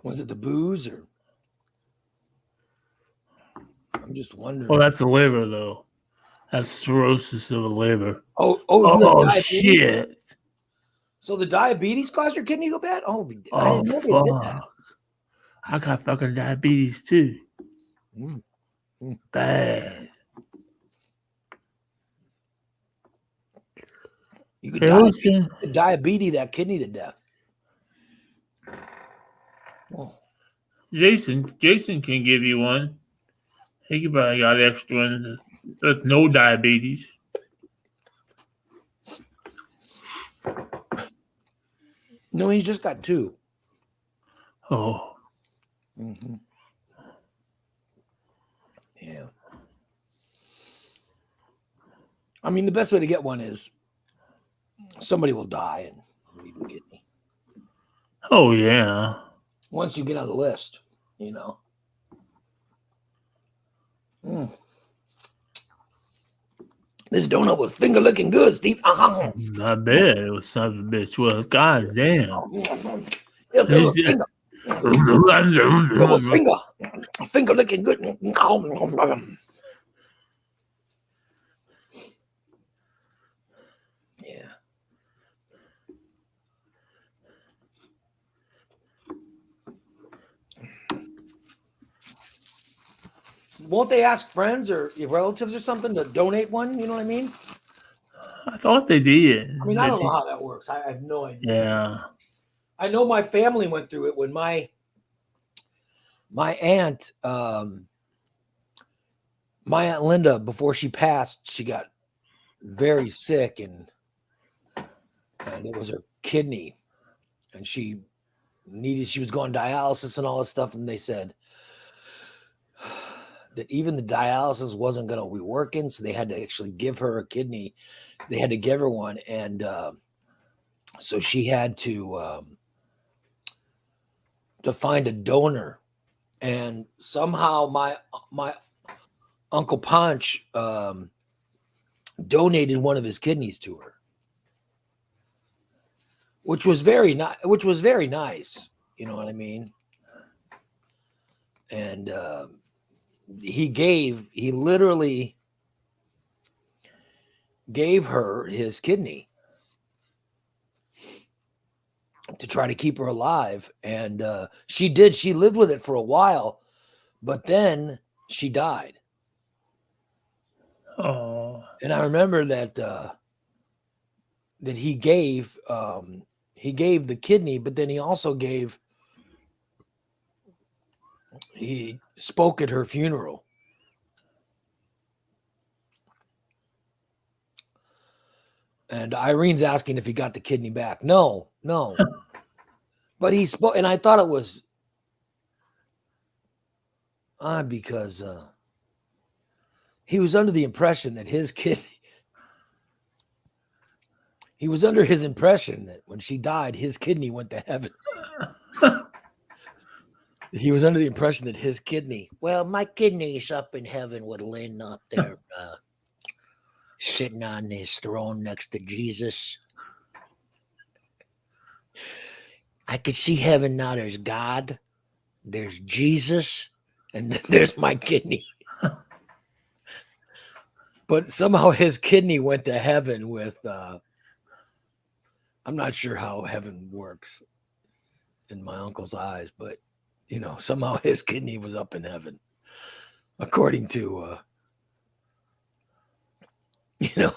Was it the booze or? I'm just wondering. Well, that's the liver, though. That's cirrhosis of the liver. Oh, shit. So the diabetes caused your kidney to go bad? Oh, I didn't know they did that. I got fucking diabetes too. Bad. You could diabetes that kidney to death. Oh. Jason can give you one. He could probably got extra one with no diabetes. No, he's just got 2. Oh. Mm-hmm. Yeah. I mean, the best way to get one is somebody will die and leave the kidney. Oh, yeah. Once you get on the list, you know. This donut was finger looking good, Steve. I bet it was son of a bitch was. God damn. It was finger. It was finger looking good. Yeah. Won't they ask friends or your relatives or something to donate one? You know what I mean? I thought they did. I mean, I don't know how that works. I have no idea. Yeah. I know my family went through it when my aunt, my Aunt Linda, before she passed, she got very sick and it was her kidney, and she was going dialysis and all this stuff, and they said that even the dialysis wasn't going to be working, so they had to actually give her a kidney. They had to give her one, and so she had to find a donor, and somehow my Uncle Punch donated one of his kidneys to her, which was very nice. You know what I mean? And he literally gave her his kidney to try to keep her alive. And she lived with it for a while, but then she died. Oh. And I remember that he gave the kidney, but then he also he spoke at her funeral. And Irene's asking if he got the kidney back. No. But he spoke, and I thought it was odd because he was under the impression that his kidney, he was under his impression that when she died, his kidney went to heaven. He was under the impression that his kidney, well, my kidney's up in heaven with Lynn up there, sitting on his throne next to Jesus. I could see heaven now. There's God, there's Jesus, and then there's my kidney. But somehow his kidney went to heaven with, I'm not sure how heaven works in my uncle's eyes, but, you know, somehow his kidney was up in heaven, according to, you know.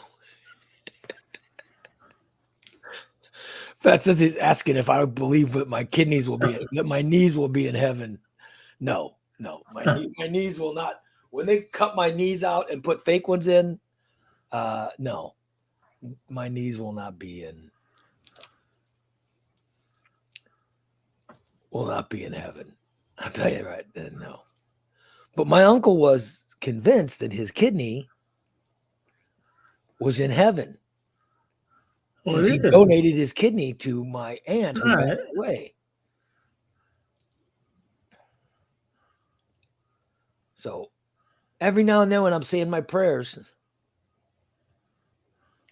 Fat says he's asking if I believe that my kidneys will be, that my knees will be in heaven. No, my knees will not. When they cut my knees out and put fake ones in, no, my knees will not be in heaven. I'll tell you right then, no. But my uncle was convinced that his kidney was in heaven. Since he donated his kidney to my aunt who passed away. So every now and then when I'm saying my prayers,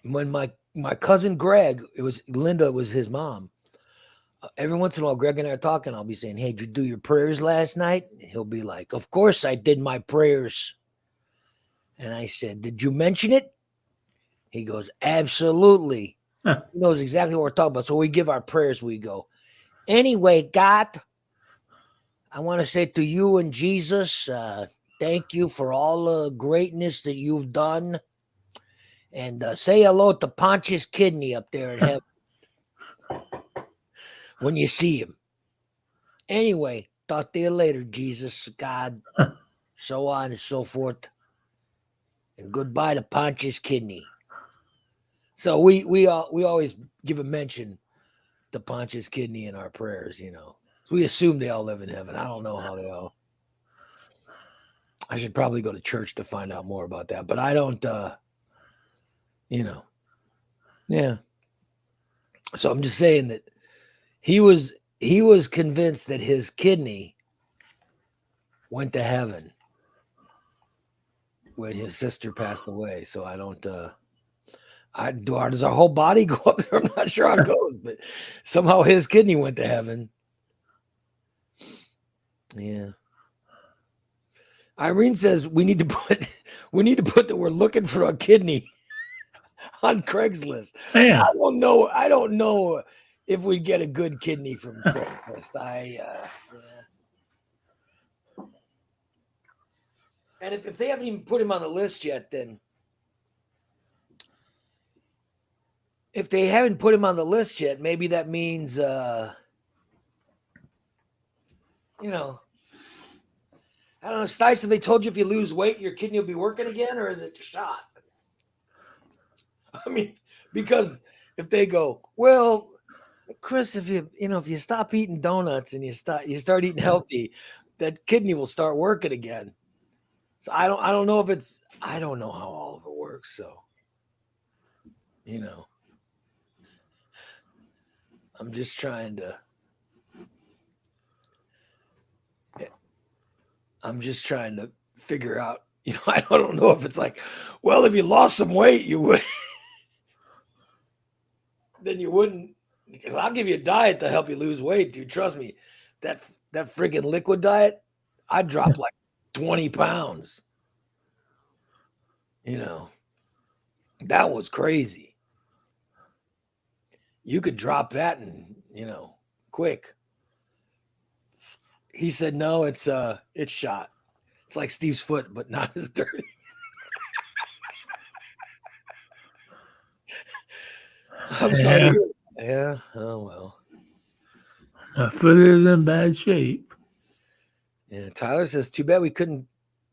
when my cousin Greg, Linda was his mom. Every once in a while, Greg and I are talking. I'll be saying, hey, did you do your prayers last night? And he'll be like, of course I did my prayers. And I said, did you mention it? He goes, absolutely. Huh. He knows exactly what we're talking about. So we give our prayers, we go, anyway, God, I want to say to you and Jesus, thank you for all the greatness that you've done. And say hello to Pontius Kidney up there in heaven when you see him. Anyway, talk to you later, Jesus, God, so on and so forth. And goodbye to Pontius Kidney. So we always give a mention to Pontius Kidney in our prayers, you know. So we assume they all live in heaven. I don't know how they all. I should probably go to church to find out more about that, but I don't. You know, yeah. So I'm just saying that he was convinced that his kidney went to heaven when his sister passed away. So I don't. Does our whole body go up there? I'm not sure how it goes, but somehow his kidney went to heaven. Yeah. Irene says we need to put that we're looking for a kidney on Craigslist. Yeah. I don't know if we get a good kidney from Craigslist. And if they haven't even put him on the list yet, then if they haven't put him on the list yet, maybe that means you know, I don't know, Stice, have they told you if you lose weight, your kidney will be working again, or is it a shot? I mean, because if they go, well, Chris, if you stop eating donuts and you start eating healthy, that kidney will start working again. So I don't know if I don't know how all of it works. So, I'm just trying to figure out, I don't know if it's like, well, if you lost some weight, you would, then you wouldn't, because I'll give you a diet to help you lose weight, dude. Trust me, that freaking liquid diet, I dropped like 20 pounds. That was crazy. You could drop that and, quick. He said, no, it's shot. It's like Steve's foot, but not as dirty. I'm sorry. Yeah. Oh, well. My foot is in bad shape. Yeah. Tyler says, too bad we couldn't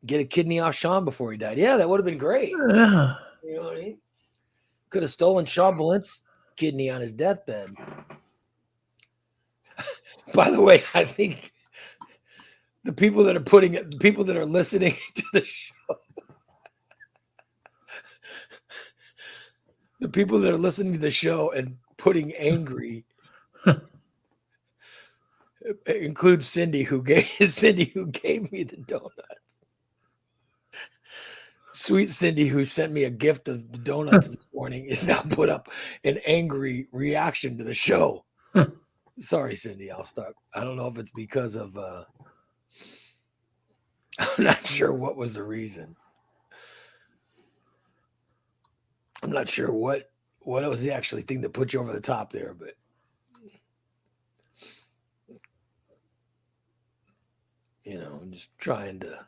get a kidney off Sean before he died. Yeah, that would have been great. Yeah. You know what I mean? Could have stolen Sean Valent's kidney on his deathbed. By the way, I think the people that are listening to the show, the people that are listening to the show and putting angry includes Cindy, who gave me the donuts. Sweet Cindy, who sent me a gift of the donuts this morning, is now put up an angry reaction to the show. Sorry, Cindy, I'll stop. I don't know if it's because of I'm not sure what was the reason. I'm not sure what was the actually thing that put you over the top there, but I'm just trying to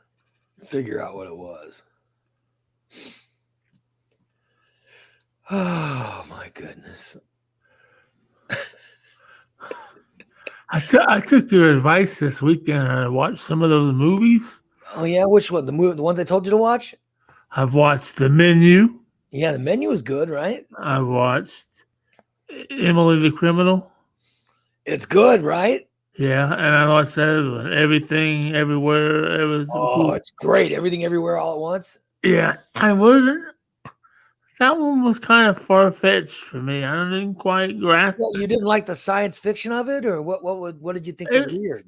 figure out what it was. Oh my goodness. I took your advice this weekend and I watched some of those movies. Oh yeah, which one? The ones I told you to watch? I've watched The Menu. Yeah, The Menu is good, right? I've watched Emily the Criminal. It's good, right? Yeah, and I watched that other one, Everything Everywhere. It's great. Everything Everywhere All at Once. Yeah, that one was kind of far-fetched for me. I didn't quite grasp. Well, you didn't like the science fiction of it, or what did you think was weird?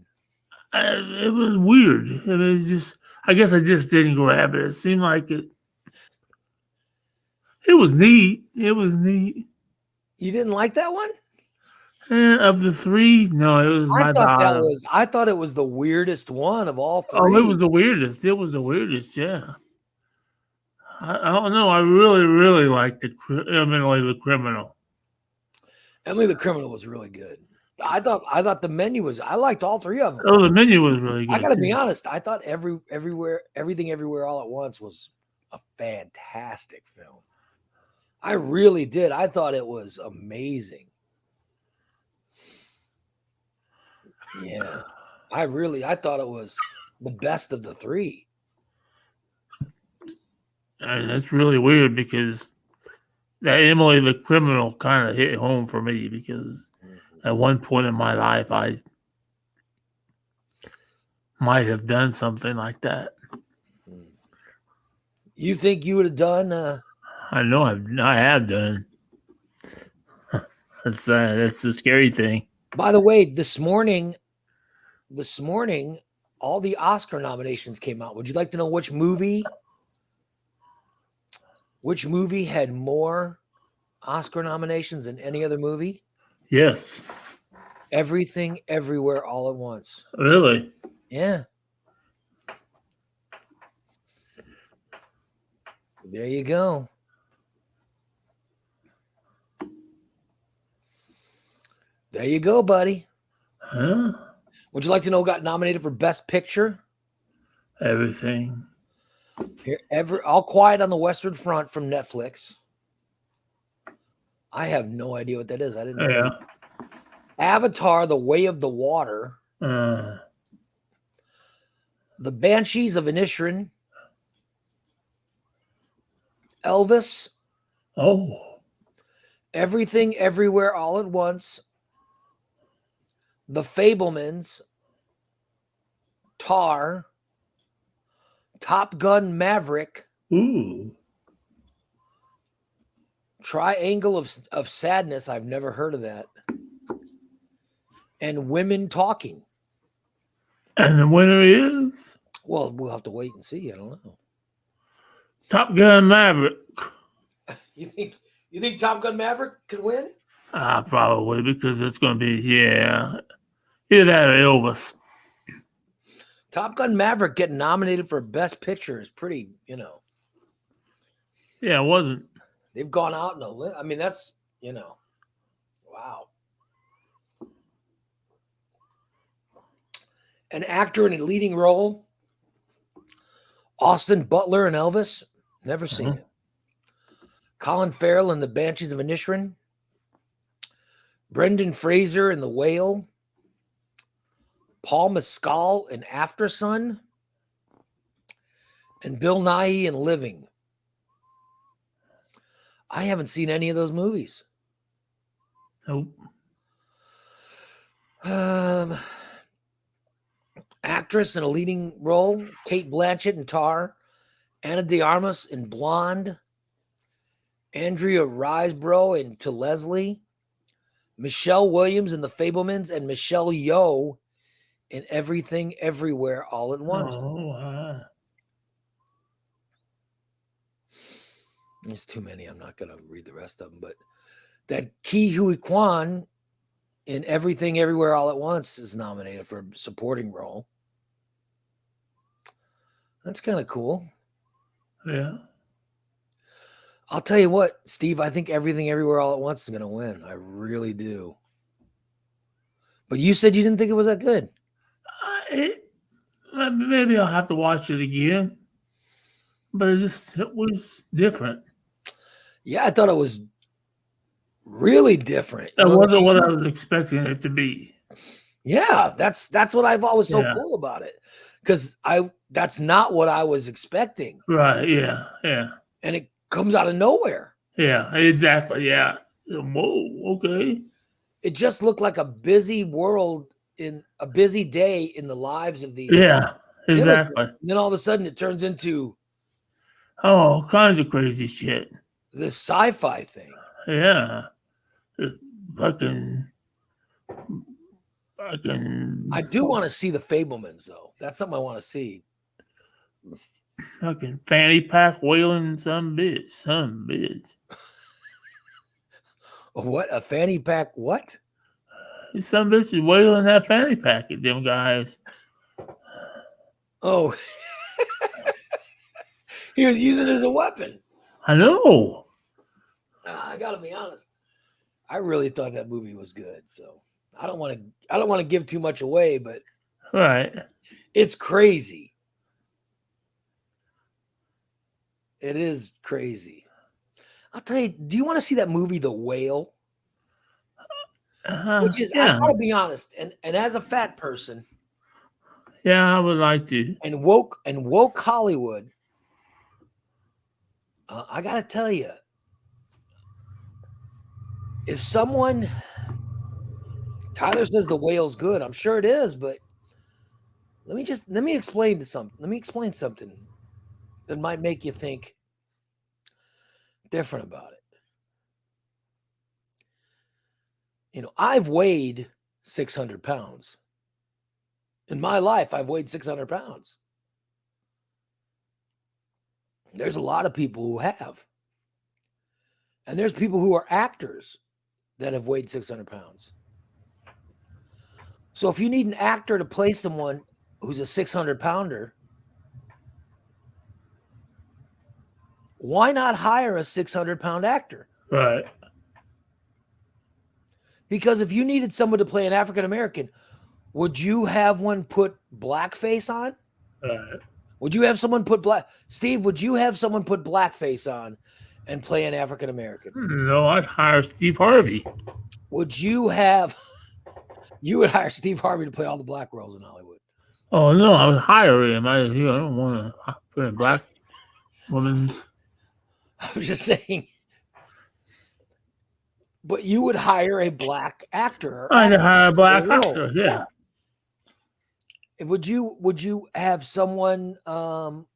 It was weird. It was just, I guess I just didn't grab it. It seemed like it was neat. It was neat. You didn't like that one? Of the three, no, it was my bottom. I thought it was the weirdest one of all three. Oh, it was the weirdest. It was the weirdest, yeah. I don't know. I really, really liked Emily the Criminal. Emily the Criminal was really good. I thought The Menu was. I liked all three of them. Oh, The Menu was really good. I got to be honest. I thought Everything Everywhere All at Once was a fantastic film. I really did. I thought it was amazing. Yeah, I thought it was the best of the three. And that's really weird because that Emily the Criminal kind of hit home for me because at one point in my life I might have done something like that. You think you would have done? I know I have done. That's the scary thing. By the way, this morning, all the Oscar nominations came out. Would you like to know which movie Which movie had more Oscar nominations than any other movie? Yes. Everything, Everywhere, All at Once. Really? Yeah. There you go. There you go, buddy. Huh? Would you like to know who got nominated for Best Picture? Everything. Here, All Quiet on the Western Front from Netflix. I have no idea what that is. I didn't know. Yeah. Avatar: The Way of the Water. The Banshees of Inisherin. Elvis. Oh. Everything, Everywhere, All at Once. The Fablemans. Tar. Top Gun Maverick. Ooh. Triangle of Sadness. I've never heard of that. And Women Talking. And the winner is? Well, we'll have to wait and see. I don't know. Top Gun Maverick. You think Top Gun Maverick could win? Probably, because it's going to be, either that or Elvis. Top Gun Maverick getting nominated for Best Picture is pretty, Yeah, it wasn't. They've gone out in a limb. I mean, that's, wow. An actor in a leading role. Austin Butler and Elvis. Never seen it. Colin Farrell in The Banshees of Inisherin. Brendan Fraser in The Whale. Paul Mescal in After Sun. And Bill Nighy in Living. I haven't seen any of those movies. Nope. Actress in a leading role, Kate Blanchett in Tar, Anna de Armas in Blonde, Andrea Riseborough in To Leslie, Michelle Williams in The Fablemans, and Michelle Yeoh in Everything, Everywhere, All at Once. Oh, There's too many. I'm not going to read the rest of them, but that Ke Huy Quan in Everything, Everywhere, All at Once is nominated for a supporting role. That's kind of cool. Yeah. I'll tell you what, Steve, I think Everything, Everywhere, All at Once is going to win. I really do. But you said you didn't think it was that good. Maybe I'll have to watch it again. But it was different. Yeah, I thought it was really different. It wasn't what I was expecting it to be. Yeah, that's what I thought was so cool about it. Because that's not what I was expecting. Right, yeah. And it comes out of nowhere. Yeah, exactly. Yeah. Whoa, okay. It just looked like a busy world in a busy day in the lives of these. Yeah, exactly. And then all of a sudden it turns into all kinds of crazy shit. This sci-fi thing. Yeah. I do want to see The Fablemans, though. That's something I want to see. Fucking fanny pack whaling some bitch. What? A fanny pack what? Some bitch is whaling that fanny pack at them guys. Oh. He was using it as a weapon. I know. I gotta be honest. I really thought that movie was good. So I don't want to give too much away, but right. It's crazy. It is crazy. I'll tell you, do you want to see that movie, The Whale? Which is, I gotta be honest, and as a fat person. Yeah, I would like to. And woke Hollywood. I gotta tell you, if someone, Tyler says The Whale's good, I'm sure it is, but let me explain something that might make you think different about it. You know, I've weighed 600 pounds. In my life, I've weighed 600 pounds. There's a lot of people who have. And there's people who are actors that have weighed 600 pounds. So if you need an actor to play someone who's a 600 pounder, why not hire a 600-pound actor? Right. Because if you needed someone to play an African American, would you have one put blackface on? Right. Would you have someone put Steve, would you have someone put blackface on and play an African American? No, I'd hire Steve Harvey. Would you have you would hire Steve Harvey to play all the black roles in Hollywood? Oh no, I would hire him. I don't want to put in black women's. I'm just saying. But you would hire a black actor. I'd hire a black actor, yeah. Would you have someone who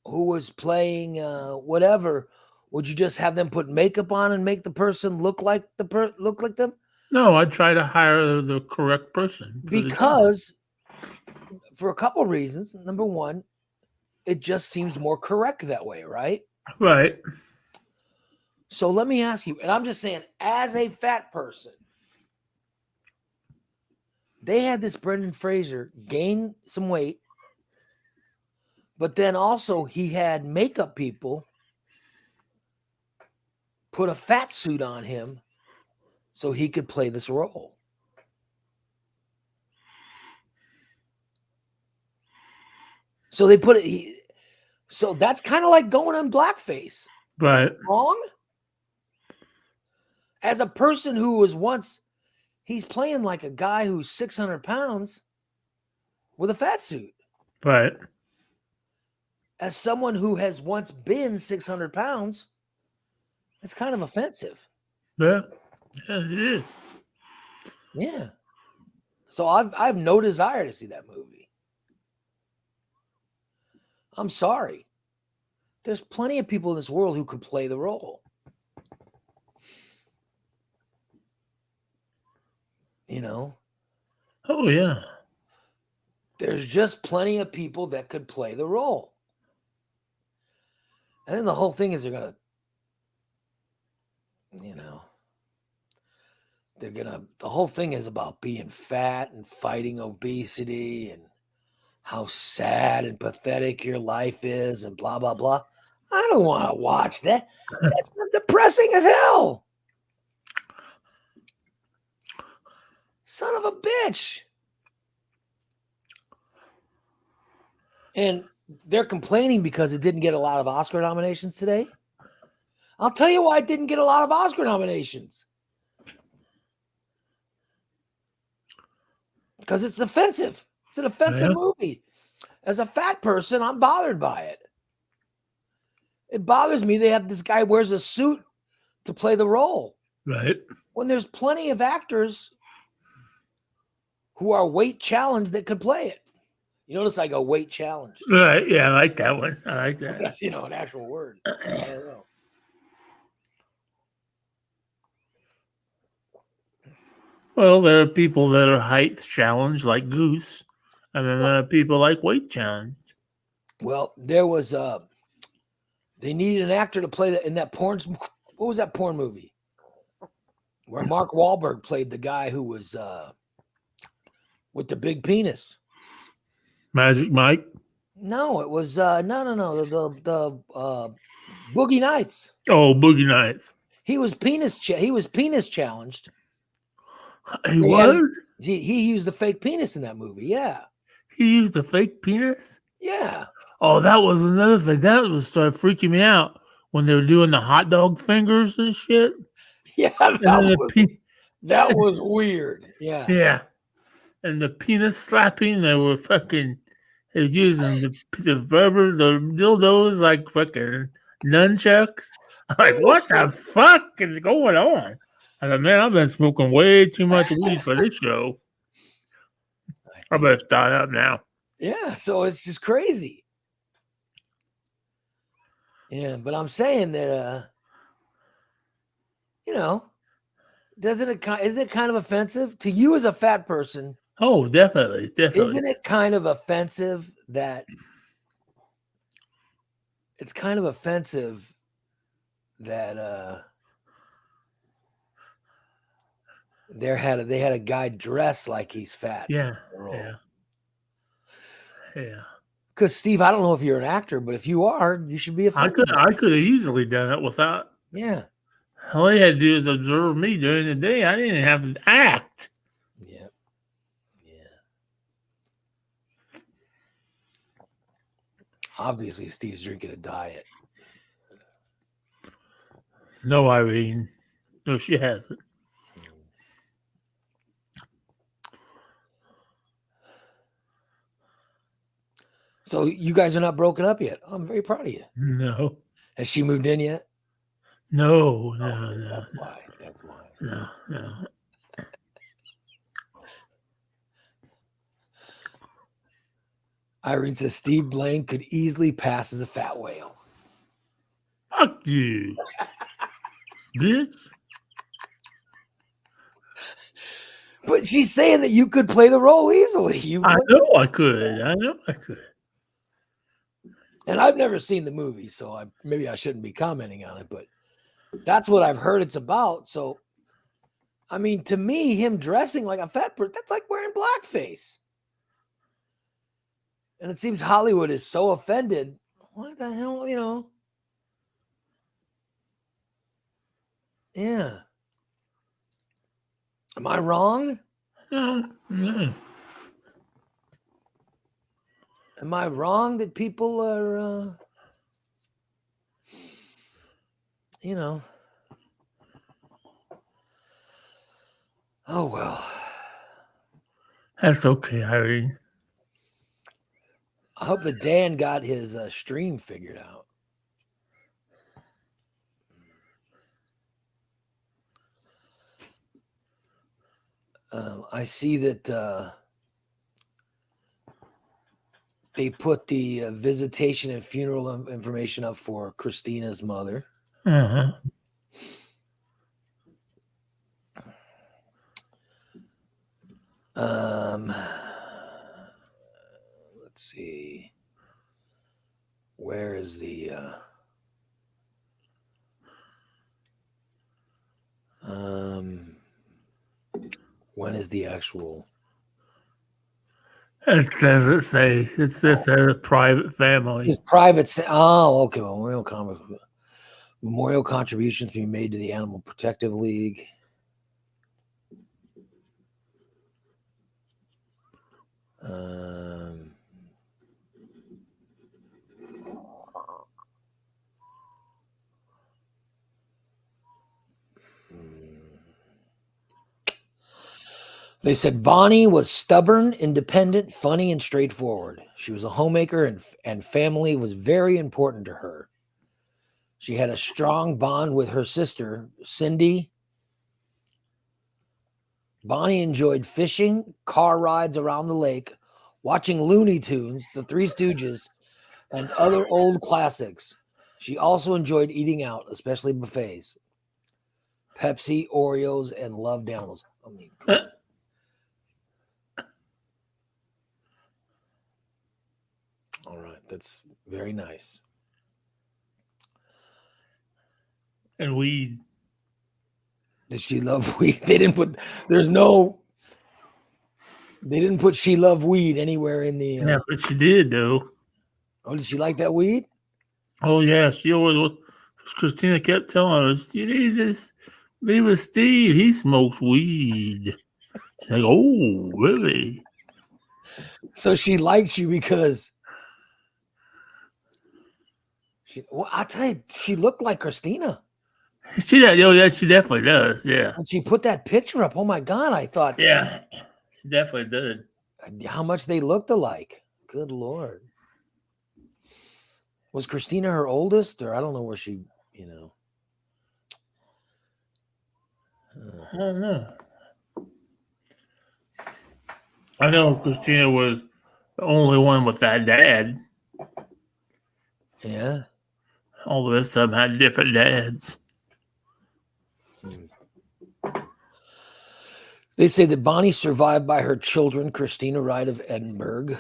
was playing whatever? Would you just have them put makeup on and make the person look like them? No, I'd try to hire the correct person. Because for a couple of reasons. Number one, it just seems more correct that way, right? Right. So let me ask you, and I'm just saying, as a fat person, they had this Brendan Fraser gain some weight, but then also he had makeup people put a fat suit on him so he could play this role. So they put it. So that's kind of like going on blackface, right? Wrong. As a person who was once, he's playing like a guy who's 600 pounds with a fat suit. Right. As someone who has once been 600 pounds, it's kind of offensive. Yeah, it is. Yeah. So I've no desire to see that movie. I'm sorry. There's plenty of people in this world who could play the role. You know? Oh, yeah. There's just plenty of people that could play the role. And then the whole thing is they're going to, the whole thing is about being fat and fighting obesity and how sad and pathetic your life is and blah, blah, blah. I don't want to watch that. That's depressing as hell. Son of a bitch. And they're complaining because it didn't get a lot of Oscar nominations today. I'll tell you why it didn't get a lot of Oscar nominations. Because it's offensive. It's an offensive movie. As a fat person, I'm bothered by it. It bothers me they have this guy wears a suit to play the role. Right. When there's plenty of actors who are weight challenged that could play it. You notice I go weight challenged. Right. Yeah, I like that one. I like that. That's, an actual word. I don't know. Well, there are people that are height challenged like Goose, and then there are people like weight challenged. Well, there was they needed an actor to play that in that porn. What was that porn movie? Where Mark Wahlberg played the guy who was with the big penis. Magic Mike? No, it was no. The Boogie Nights. Oh, Boogie Nights. He was penis challenged. He was? He used the fake penis in that movie, yeah. He used a fake penis? Yeah. Oh, that was another thing. That was started freaking me out when they were doing the hot dog fingers and shit. Yeah, that was weird. Yeah. Yeah. And the penis slapping, they were using the rubber, the dildos like fucking nunchucks. I'm like, what the fuck is going on? I said, man, I've been smoking way too much weed for this show. I better start up now. Yeah, so it's just crazy. Yeah, but I'm saying that, isn't it kind of offensive to you as a fat person? Oh, definitely. Isn't it kind of offensive that they had a guy dressed like he's fat. Yeah. Yeah. Because Steve, I don't know if you're an actor, but if you are, you should be offended. I could have easily done it without. Yeah. All he had to do is observe me during the day. I didn't have to act. Yeah. Yeah. Obviously, Steve's drinking a diet. No, Irene. No, she hasn't. So you guys are not broken up yet. I'm very proud of you. No. Has she moved in yet? No. That's why. That's why. No. Irene says Steve Blaine could easily pass as a fat whale. Fuck you, bitch. But she's saying that you could play the role easily. I know I could. And I've never seen the movie, so maybe I shouldn't be commenting on it, but that's what I've heard it's about. So, I mean, to me, him dressing like a fat person, that's like wearing blackface. And it seems Hollywood is so offended. What the hell, Yeah. Am I wrong? No. Am I wrong that people are, oh, well. That's okay, Irene. I hope that Dan got his stream figured out. I see that they put the visitation and funeral information up for Christina's mother. Uh-huh. Let's see. Where is the when is the actual? It doesn't say. It's just a private family. It's private. Oh, okay. Memorial contributions being made to the Animal Protective League. They said Bonnie was stubborn, independent, funny, and straightforward. She was a homemaker, and family was very important to her. She had a strong bond with her sister, Cindy. Bonnie enjoyed fishing, car rides around the lake, watching Looney Tunes, The Three Stooges, and other old classics. She also enjoyed eating out, especially buffets. Pepsi, Oreos, and loved animals. I mean, all right, that's very nice. And weed. Did she love weed? They didn't put she loved weed anywhere in the Yeah, but she did though. Oh, did she like that weed? Oh yeah, she always. Christina kept telling us, "You need this. Be with Steve. He smokes weed." She's like, "Oh, really?" So she liked you because I tell you, she looked like Christina. She definitely does. Yeah. And she put that picture up. Oh my God, I thought. Yeah, she definitely did. How much they looked alike. Good Lord. Was Christina her oldest, or I don't know where she, I don't know. I know Christina was the only one with that dad. Yeah. All the rest of them had different dads. They say that Bonnie survived by her children, Christina Wright of Edinburgh,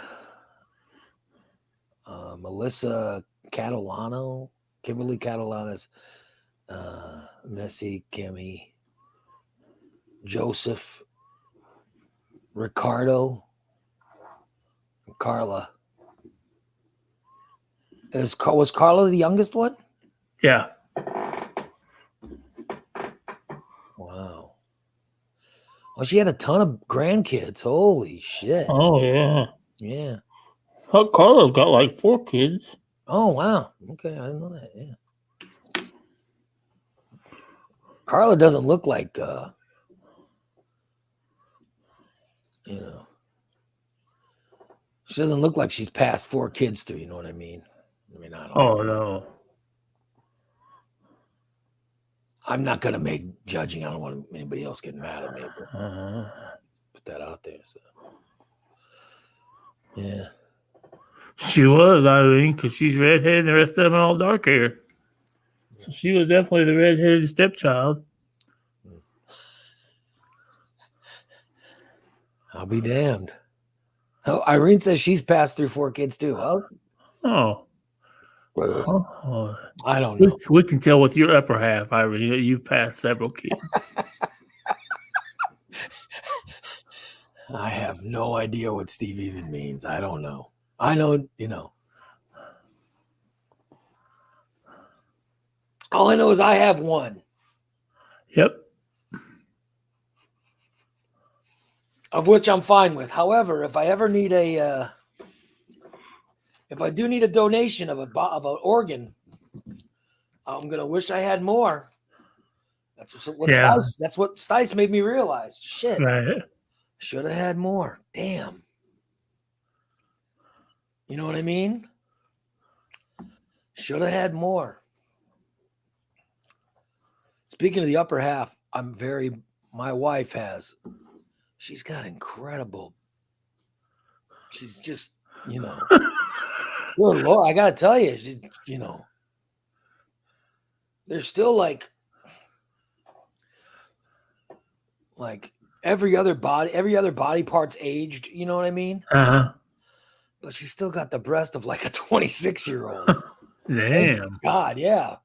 Melissa Catalano, Kimberly Catalanas, Missy, Kimmy, Joseph, Ricardo, and Carla. Was Carla the youngest one? Yeah. Wow. Well, she had a ton of grandkids. Holy shit. Oh, yeah. Yeah. Carla's got like 4 kids. Oh, wow. Okay, I didn't know that. Yeah. Carla doesn't look like, she doesn't look like she's passed 4 kids through. You know what I mean? I mean, I don't know. Oh, no. I'm not going to make judging. I don't want anybody else getting mad at me. But put that out there. So. Yeah. She was, Irene, because she's redheaded and the rest of them all dark hair. So she was definitely the redheaded stepchild. I'll be damned. Oh, Irene says she's passed through 4 kids too. Well, I don't know. We can tell with your upper half, Irene, that you've passed several kids. I have no idea what Steve even means. I don't know. I know, all I know is I have 1. Yep. Of which I'm fine with. However, if I ever need if I do need a donation of an organ, I'm gonna wish I had more. That's what Stice made me realize. Shit, Right. Should have had more. Damn. You know what I mean? Should have had more. Speaking of the upper half, my wife she's got incredible. She's just, good Lord, I gotta tell you, there's still like every other body part's aged, you know what I mean? But she's still got the breast of like a 26-year-old. Damn. Oh, God, yeah.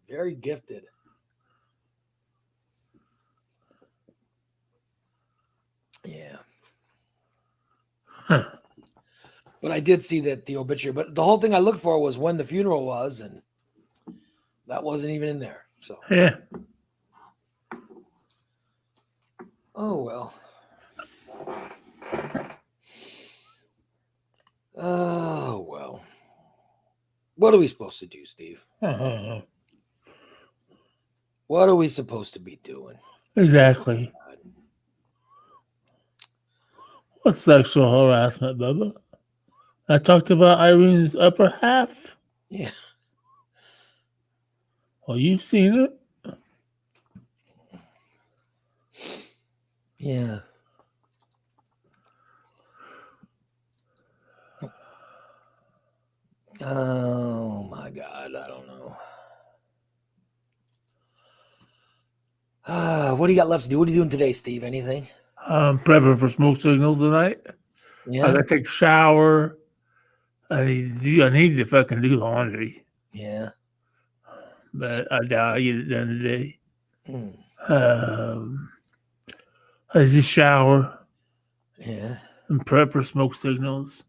Very gifted. Yeah. Huh. But I did see that the obituary, but the whole thing I looked for was when the funeral was, and that wasn't even in there. So yeah. Oh well. Oh well. What are we supposed to do, Steve? What are we supposed to be doing? Exactly. What's sexual harassment, Bubba? I talked about Irene's upper half. Yeah. Well, you've seen it. Yeah. Oh my God, I don't know. What do you got left to do? What are you doing today, Steve? Anything? Prepping for smoke signals tonight. Yeah. I gotta take a shower. I need to fucking do laundry. Yeah. But I doubt I get it done today. I just shower. Yeah. And prep for smoke signals.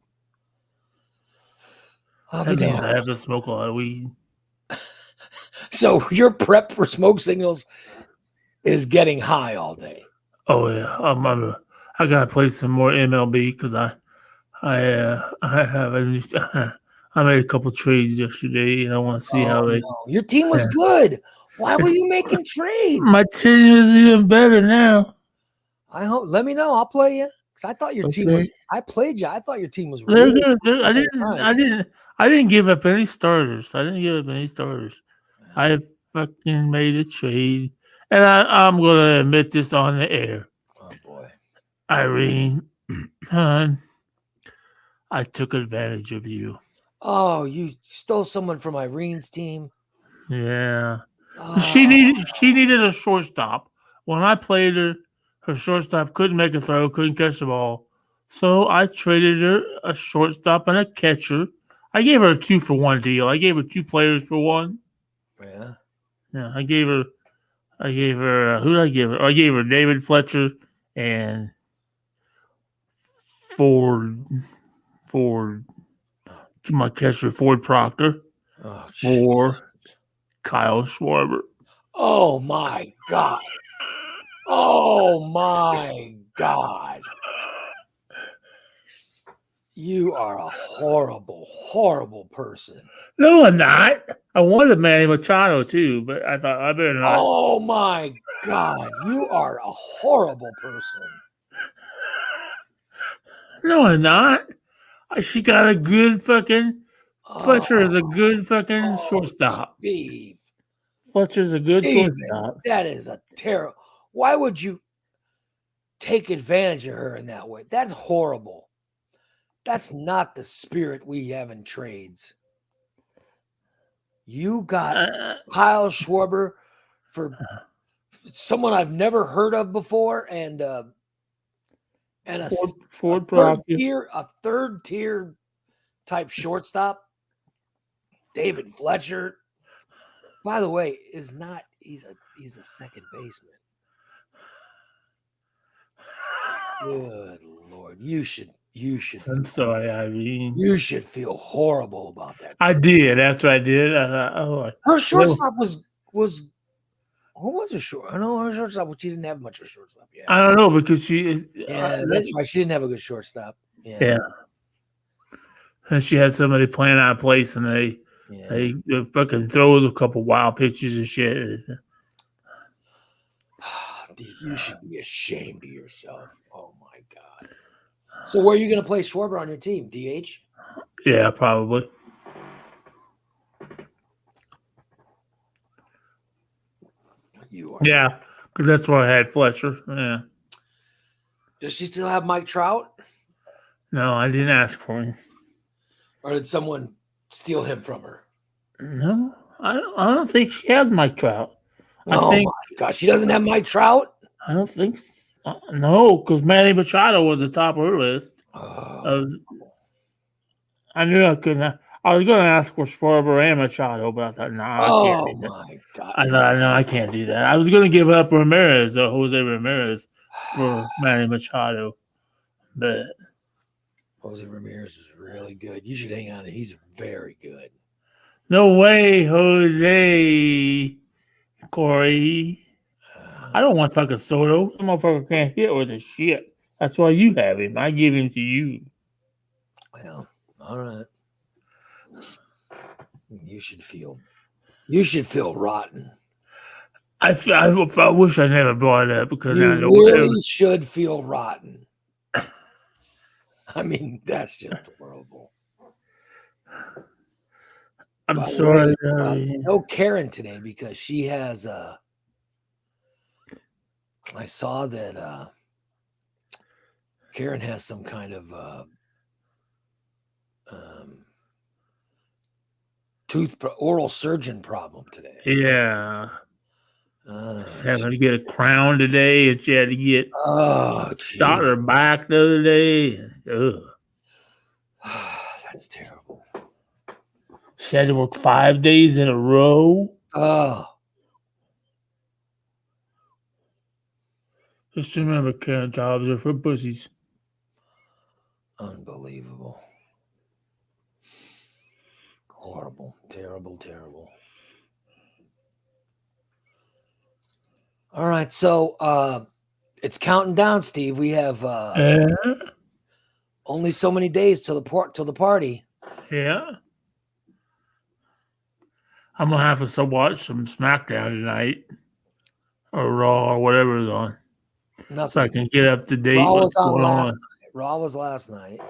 That means I have to smoke a lot of weed. So your prep for smoke signals is getting high all day. Oh yeah, I gotta play some more MLB because I made a couple trades yesterday and I want to see how they. No. Your team was good. Why were you making trades? My team is even better now. I hope. Let me know. I'll play you. Because I thought your team was. I played you. I thought your team was really good. I didn't give up any starters. I fucking made a trade, and I'm gonna admit this on the air. Oh boy, Irene, hon, I took advantage of you. Oh, you stole someone from Irene's team. Yeah, she needed a shortstop. When I played her shortstop couldn't make a throw, couldn't catch the ball. So I traded her a shortstop and a catcher. I gave her a 2-for-1 deal. I gave her 2 players for 1. Yeah. Yeah, I gave her I gave her who did I give her? I gave her David Fletcher and Ford my catcher Ford Proctor Oh, for Kyle Schwarber. oh my God. Oh my God. You are a horrible, horrible person. No, I'm not. I wanted Manny Machado too, but I thought I better not. Oh my God. You are a horrible person. No, I'm not. She got a good fucking. Fletcher is a Oh, good fucking oh, shortstop. Steve. Fletcher's a good Steven, shortstop. that is a terrible. Why would you take advantage of her in that way? That's horrible. That's not the spirit we have in trades. You got Kyle Schwarber for someone I've never heard of before, and a Ford Proctor. third tier type shortstop. David Fletcher, by the way, is not. He's a second baseman. Good Lord, you should. I'm sorry, Irene. You should feel horrible about that. I did. After I did, I thought, oh, Her shortstop was who was her short? I know her shortstop, but she didn't have much of a shortstop. Yeah, I don't know because she is. yeah, that's why she didn't have a good shortstop. Yeah. And she had somebody playing out of place, and they fucking throw a couple wild pitches and shit. You should be ashamed of yourself. Oh my God. So where are you going to play Schwarber on your team? DH? Yeah, probably. You are. Yeah, because that's where I had Fletcher. Yeah. Does she still have Mike Trout? No, I didn't ask for him. Or did someone steal him from her? No, I don't think she has Mike Trout. Oh my God, she doesn't have Mike Trout? I don't think so. No, because Manny Machado was the top of her list. Oh. I knew I couldn't. I was going to ask for Schwarber and Machado, but I thought, no, I can't do that. My God. I thought, no, I can't do that. I was going to give up Ramirez, though, Jose Ramirez, for Manny Machado. But Jose Ramirez is really good. You should hang on. He's very good. no way, Jose. Corey. I don't want fucking Soto. The motherfucker can't hit with a shit. That's why you have him. I give him to you. Well, all right. You should feel rotten. I wish I never brought it up because you I know really should feel rotten. I mean, that's just horrible. I'm sorry. No Karen today because she has I saw that Karen has some kind of oral surgeon problem today. Yeah. She's having to get a crown today, and she had to get shot her back the other day. Ugh. That's terrible. She had to work 5 days in a row. Oh. Just remember, Karen, jobs are for pussies. Unbelievable. Horrible. Terrible, terrible. All right, so it's counting down, Steve. We have only so many days till the party. Yeah. I'm gonna have to watch some SmackDown tonight, or Raw, or whatever is on. Nothing. So I can get up to date. Raw was on last night. Raw was last night.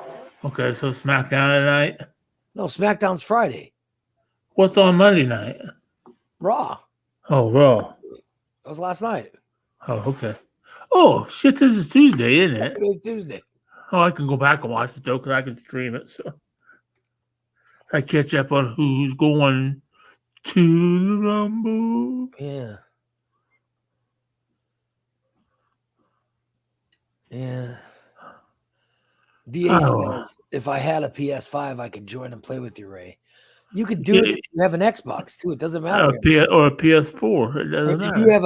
Okay, so SmackDown tonight? No, SmackDown's Friday. What's on Monday night? Raw. Oh, Raw. That was last night. Oh, okay. Oh, shit, this is Tuesday, isn't it? It is Tuesday. Oh, I can go back and watch it, though, because I can stream it, so I catch up on who's going to the Rumble. Yeah. Yeah. DA says, if I had a PS5, I could join and play with you, Ray. You could do it if you have an Xbox too. It doesn't matter. Or a PS4. It doesn't If matter. you have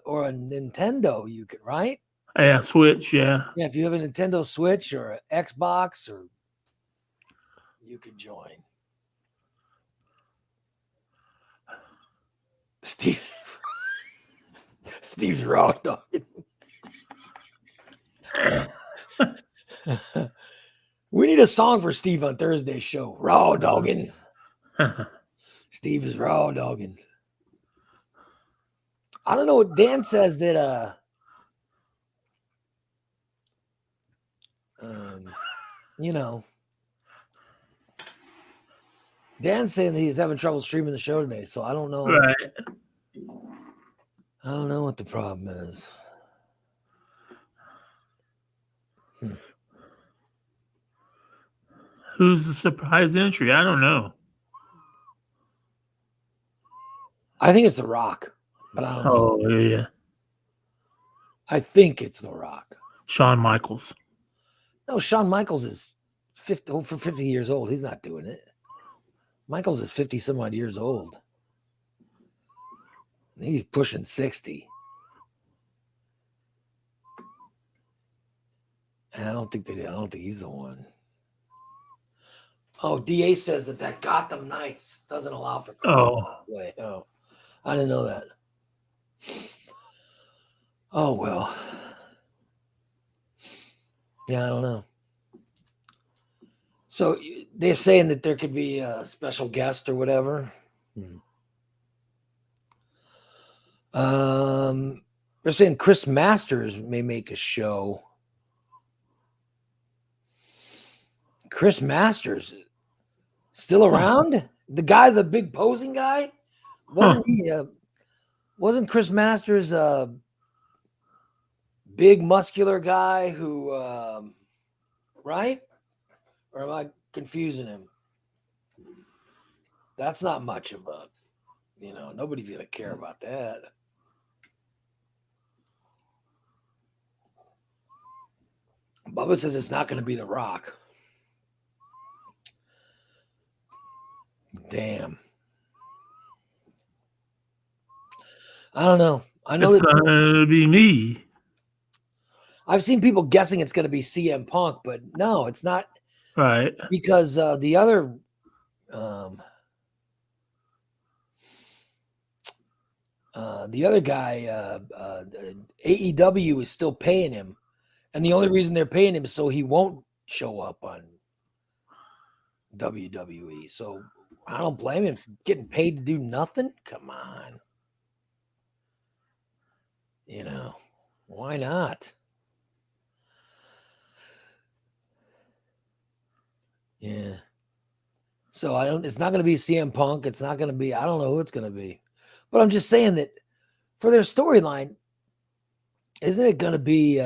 or a Nintendo, you could, right? Yeah, Switch. Yeah. Yeah, if you have a Nintendo Switch or an Xbox, or you could join. Steve's raw dog. We need a song for Steve on Thursday's show. Raw dogging. Steve is raw dogging. I don't know what Dan says that you know, Dan's saying that he's having trouble streaming the show today, so I don't know. Right. I don't know what the problem is. Who's the surprise entry? I don't know. I think it's The Rock, but I don't know. Oh, yeah. I think it's The Rock. Shawn Michaels. No, Shawn Michaels is 50 years old. He's not doing it. Michaels is 50 some odd years old. He's pushing 60. And I don't think he's the one. Oh, DA says that Gotham Knights doesn't allow for play. Oh, I didn't know that. Oh, well. Yeah, I don't know. So they're saying that there could be a special guest or whatever. They're saying Chris Masters may make a show. Chris Masters still around? The guy, the big posing guy? Wasn't he? Wasn't Chris Masters a big muscular guy who, right? Or am I confusing him? That's not much of a, nobody's going to care about that. Bubba says it's not going to be The Rock. Damn. I don't know. I know it's going to be me. I've seen people guessing it's going to be CM Punk, but no, it's not. Right. Because the other guy, AEW is still paying him. And the only reason they're paying him is so he won't show up on WWE. So I don't blame him for getting paid to do nothing. Come on. Why not? Yeah. So it's not going to be CM Punk. It's not going to be, I don't know who it's going to be. But I'm just saying that for their storyline, isn't it going to be,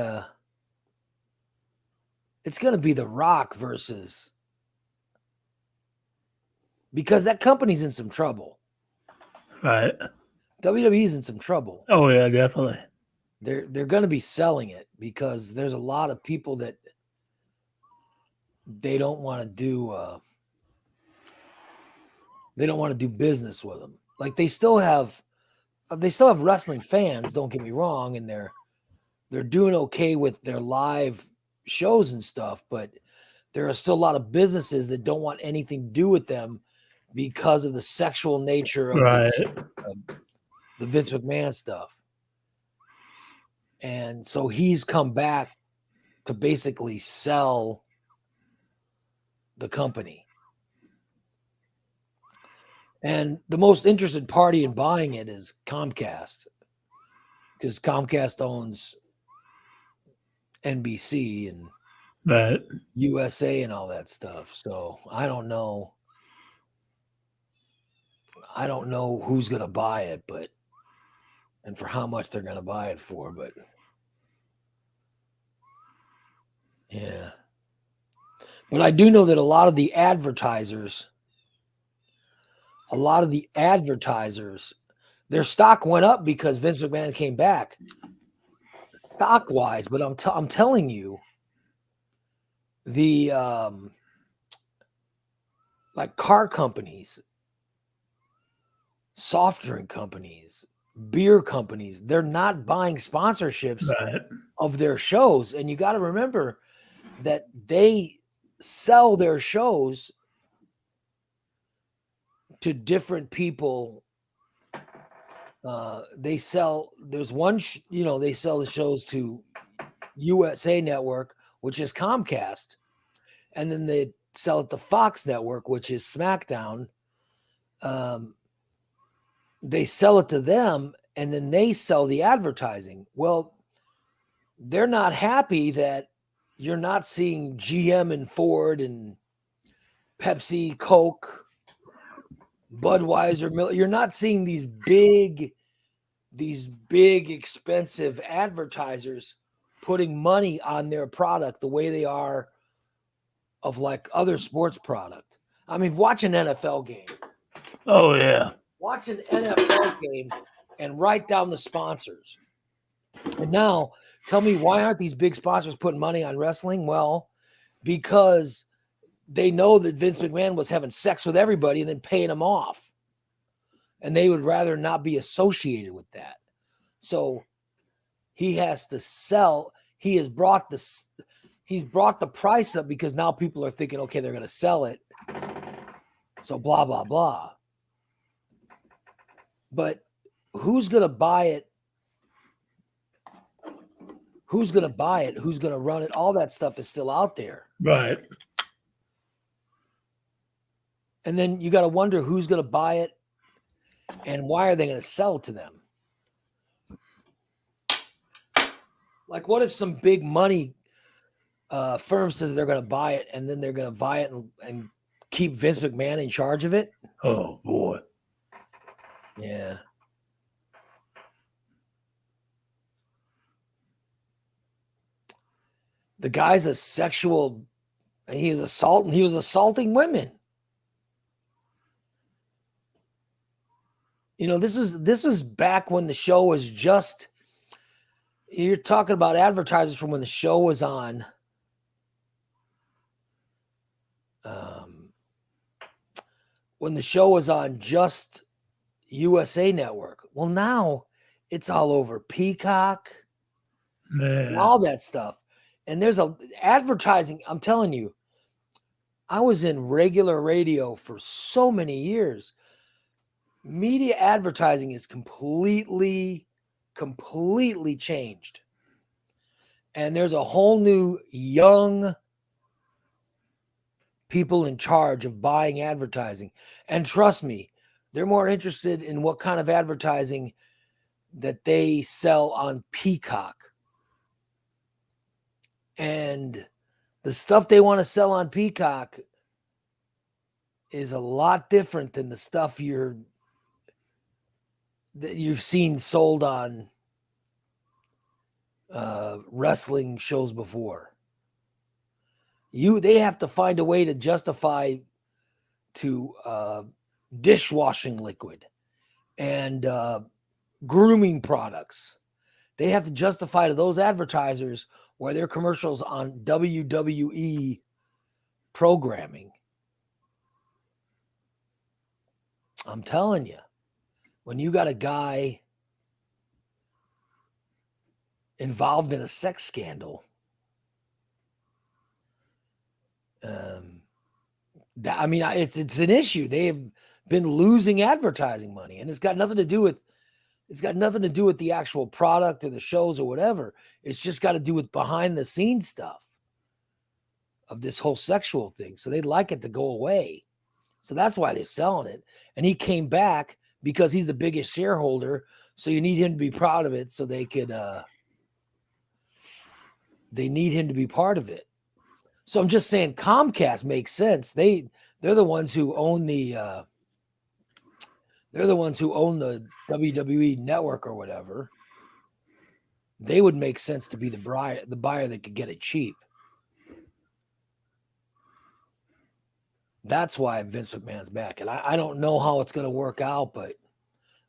it's going to be The Rock versus, because that company's in some trouble. Right. WWE's in some trouble. Oh, yeah, definitely. They're going to be selling it because there's a lot of people that they don't want to do business with them. Like they still have wrestling fans, don't get me wrong, and they're doing okay with their live shows and stuff, but there are still a lot of businesses that don't want anything to do with them because of the sexual nature of the Vince McMahon stuff. And so he's come back to basically sell the company. And the most interested party in buying it is Comcast, because Comcast owns NBC and USA and all that stuff. So I don't know who's going to buy it, and for how much they're going to buy it for, but yeah. But I do know that a lot of the advertisers, their stock went up because Vince McMahon came back stock wise. But I'm telling you, the like car companies, soft drink companies, beer companies, they're not buying sponsorships Right. of their shows. And you got to remember that they sell their shows to different people. They sell, there's one, they sell the shows to USA Network, which is Comcast. And then they sell it to Fox Network, which is SmackDown. They sell it to them, and then they sell the advertising. Well, they're not happy that you're not seeing GM and Ford and Pepsi, Coke, Budweiser. You're not seeing these big expensive advertisers putting money on their product the way they are of like other sports product. I mean, watch an NFL game. Oh yeah. Watch an NFL game and write down the sponsors. And now tell me, why aren't these big sponsors putting money on wrestling? Well, because they know that Vince McMahon was having sex with everybody and then paying them off. And they would rather not be associated with that. So he has to sell. He's brought the price up because now people are thinking, okay, they're going to sell it. So blah, blah, blah. But who's going to buy it? Who's going to buy it? Who's going to run it? All that stuff is still out there. Right. And then you got to wonder who's going to buy it and why are they going to sell it to them? Like, what if some big money firm says they're going to buy it and then they're going to buy it and keep Vince McMahon in charge of it? Oh, boy. Yeah. The guy's he was assaulting women. You know, this is back when the show was just, you're talking about advertisers from when the show was on. When the show was on just USA Network. Well, now it's all over Peacock, and all that stuff. And there's advertising. I'm telling you, I was in regular radio for so many years. Media advertising is completely changed. And there's a whole new young people in charge of buying advertising. And trust me, they're more interested in what kind of advertising that they sell on Peacock. And the stuff they want to sell on Peacock is a lot different than the stuff that you've seen sold on wrestling shows before. They have to find a way to justify to dishwashing liquid and grooming products. They have to justify to those advertisers where their commercials on WWE programming. I'm telling you, when you got a guy involved in a sex scandal, it's an issue. They have been losing advertising money, and it's got nothing to do with the actual product or the shows or whatever. It's just got to do with behind the scenes stuff of this whole sexual thing. So they'd like it to go away. So that's why they're selling it. And he came back because he's the biggest shareholder. So you need him to be proud of it so they could, they need him to be part of it. So I'm just saying Comcast makes sense. They're the ones who own the WWE network or whatever. They would make sense to be the buyer that could get it cheap. That's why Vince McMahon's back. And I don't know how it's going to work out, but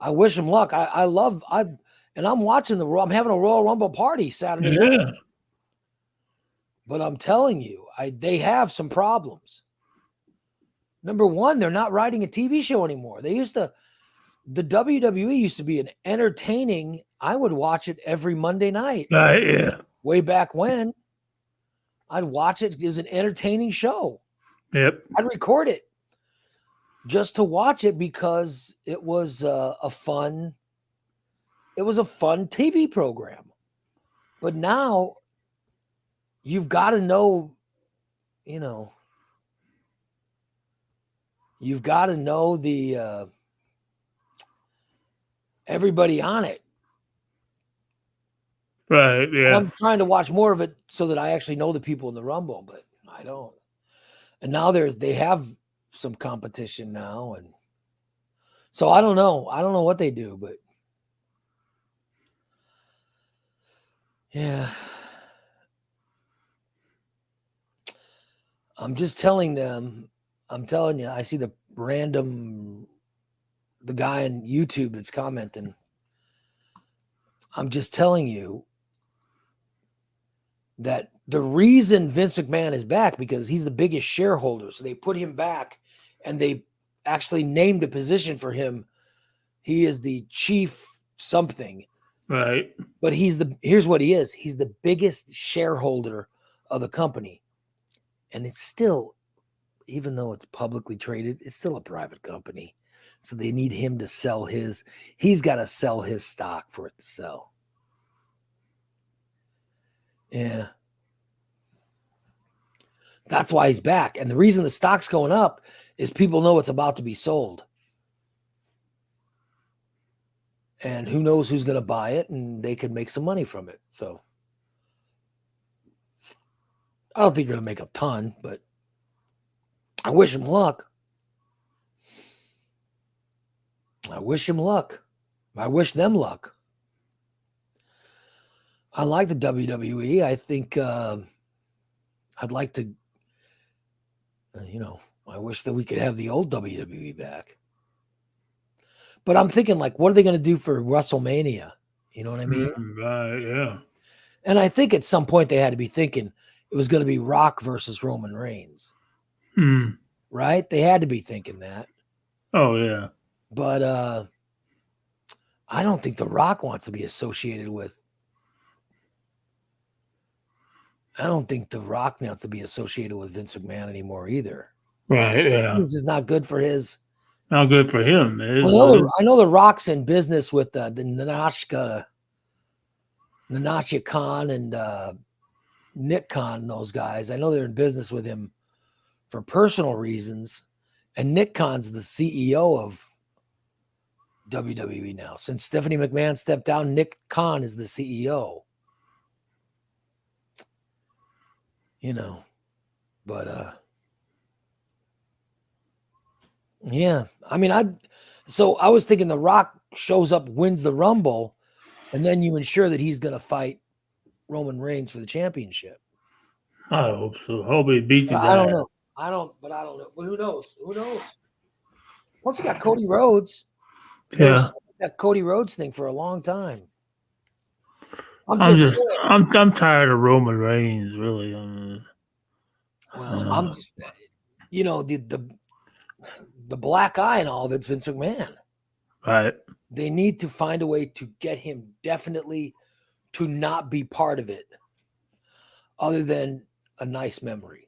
I wish him luck. And I'm watching I'm having a Royal Rumble party Saturday night. But I'm telling you, they have some problems. Number one, they're not writing a TV show anymore. The WWE used to be an entertaining. I would watch it every Monday night. Yeah. Way back when, I'd watch it. It was an entertaining show. Yep. I'd record it just to watch it because it was a fun TV program. But now you've got to know, you've got to know the everybody on it. Right. Yeah. I'm trying to watch more of it so that I actually know the people in the Rumble, but I don't. And now they have some competition now, and so I don't know. I don't know what they do, but yeah. I'm just telling them, I'm telling you, I see the guy on YouTube that's commenting. I'm just telling you that the reason Vince McMahon is back because he's the biggest shareholder. So they put him back and they actually named a position for him. He is the chief something. Right. But here's what he is. He's the biggest shareholder of the company. And it's still, even though it's publicly traded, it's still a private company. So they need him to sell he's got to sell his stock for it to sell. Yeah. That's why he's back. And the reason the stock's going up is people know it's about to be sold. And who knows who's going to buy it, and they could make some money from it. So I don't think you're going to make a ton, but I wish him luck. I wish him luck. I wish them luck. I like the WWE. I think I'd like to, I wish that we could have the old WWE back. But I'm thinking, like, what are they going to do for WrestleMania? You know what I mean? Right, yeah. And I think at some point they had to be thinking it was going to be Rock versus Roman Reigns. Right? They had to be thinking that. Oh, yeah. But I don't think The Rock wants to be associated with. I don't think The Rock wants to be associated with Vince McMahon anymore either. Right, yeah. This is not good for his. Not good for him. I know The Rock's in business with the Nanashka Khan and Nick Khan, those guys. I know they're in business with him for personal reasons. And Nick Khan's the CEO of WWE now. Since Stephanie McMahon stepped down, Nick Khan is the CEO. But yeah. I mean, I was thinking The Rock shows up, wins the Rumble, and then you ensure that he's going to fight Roman Reigns for the championship. I hope so. I hope he beats his ass. I don't know. I don't know. But who knows? Once you got Cody Rhodes, that Cody Rhodes thing for a long time. I'm tired of Roman Reigns, really. I'm just, the black eye and all that's Vince McMahon. Right. They need to find a way to get him definitely to not be part of it other than a nice memory.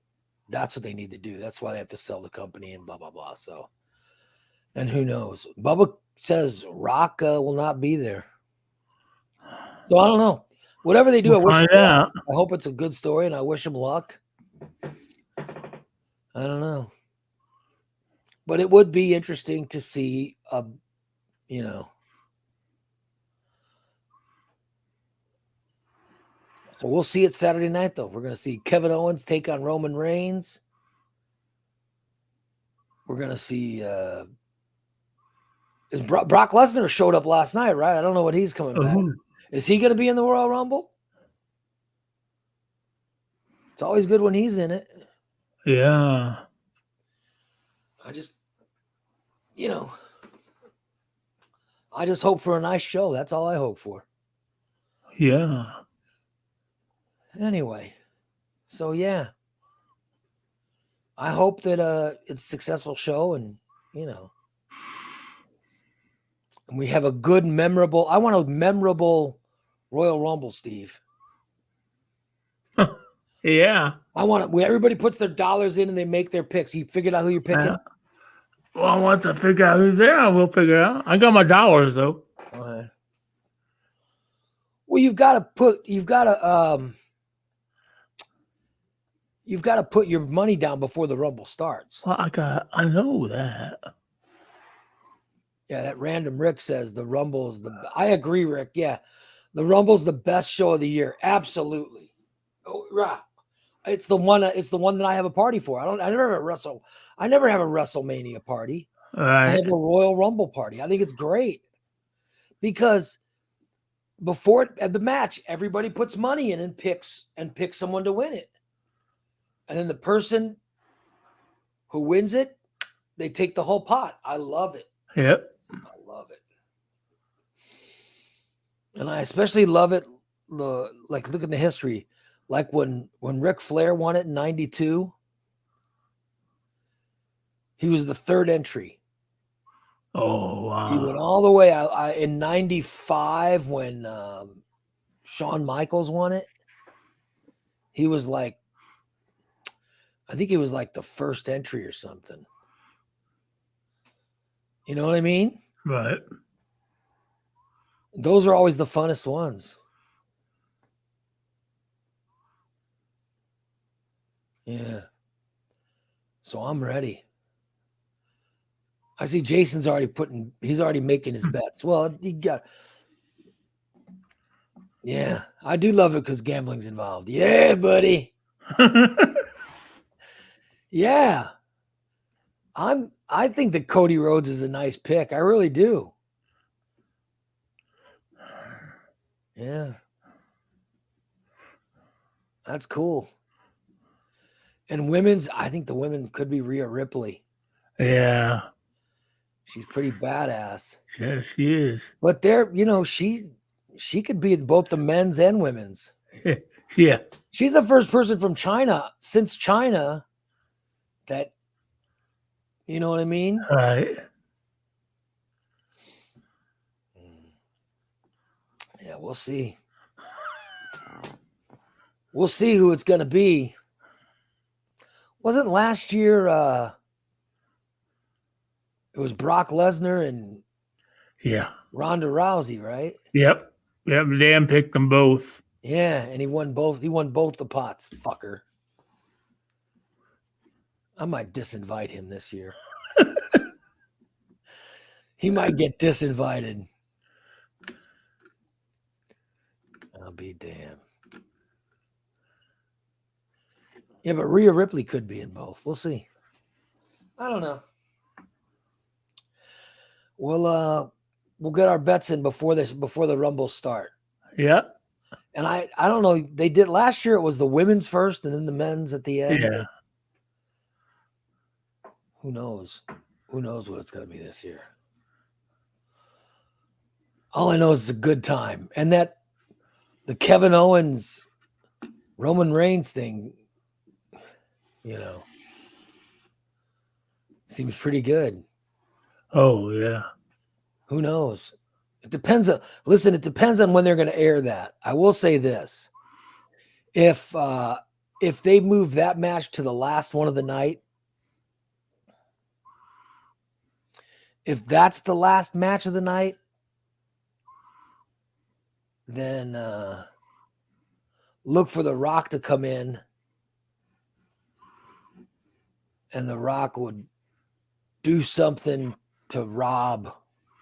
That's what they need to do. That's why they have to sell the company and blah, blah, blah. So, and who knows? Bubba says Rock will not be there. So I don't know. Whatever they do, I hope it's a good story and I wish him luck. I don't know. But it would be interesting to see, So we'll see it Saturday night, though. We're going to see Kevin Owens take on Roman Reigns. We're going to see Brock Lesnar showed up last night, right? I don't know when he's coming back. Is he going to be in the Royal Rumble? It's always good when he's in it. Yeah. I just hope for a nice show. That's all I hope for. Yeah. Anyway, so yeah. I hope that it's a successful show, and and we have a good, memorable. I want a memorable Royal Rumble, Steve. Yeah. I want it where everybody puts their dollars in and they make their picks. You figured out who you're picking? Well, once I figure out who's there, I will figure it out. I got my dollars though. Okay. Well, you've got to put your money down before the Rumble starts. Well, I know that. Yeah, that random Rick says the Rumble's I agree, Rick. Yeah. The Rumble's the best show of the year. Absolutely. Oh, right. It's the one that I have a party for. I never have a WrestleMania party. Right. I have a Royal Rumble party. I think it's great because before the match, everybody puts money in and picks someone to win it. And then the person who wins it, they take the whole pot. I love it. Yep. I love it. And I especially love it. Like, look at the history. Like when Ric Flair won it in 92, he was the third entry. Oh, wow. He went all the way out in 95 when Shawn Michaels won it. He was like, I think he was like the first entry or something. You know what I mean? Right. Those are always the funnest ones. Yeah. So I'm ready. I see Jason's he's already making his bets. Well, yeah, I do love it because gambling's involved. Yeah, buddy. Yeah. I think that Cody Rhodes is a nice pick. I really do. Yeah. That's cool. And I think the women could be Rhea Ripley. Yeah. She's pretty badass. Yeah, she is. But she could be both the men's and women's. Yeah. She's the first person from since China that, you know what I mean? Right. Yeah, we'll see. We'll see who it's going to be. Wasn't last year it was Brock Lesnar and Ronda Rousey, right? Yep. Dan picked them both. Yeah, and he won both the pots, fucker. I might disinvite him this year. He might get disinvited. I'll be damned. Yeah, but Rhea Ripley could be in both. We'll see. I don't know. We'll get our bets in before the Rumble start. Yeah. And I don't know. They did last year. It was the women's first and then the men's at the end. Yeah. Who knows? Who knows what it's going to be this year? All I know is it's a good time, and that the Kevin Owens, Roman Reigns thing, seems pretty good. Oh yeah. Who knows? It depends. Listen, it depends on when they're going to air that. I will say this: if they move that match to the last one of the night, if that's the last match of the night, then look for The Rock to come in, and The Rock would do something to rob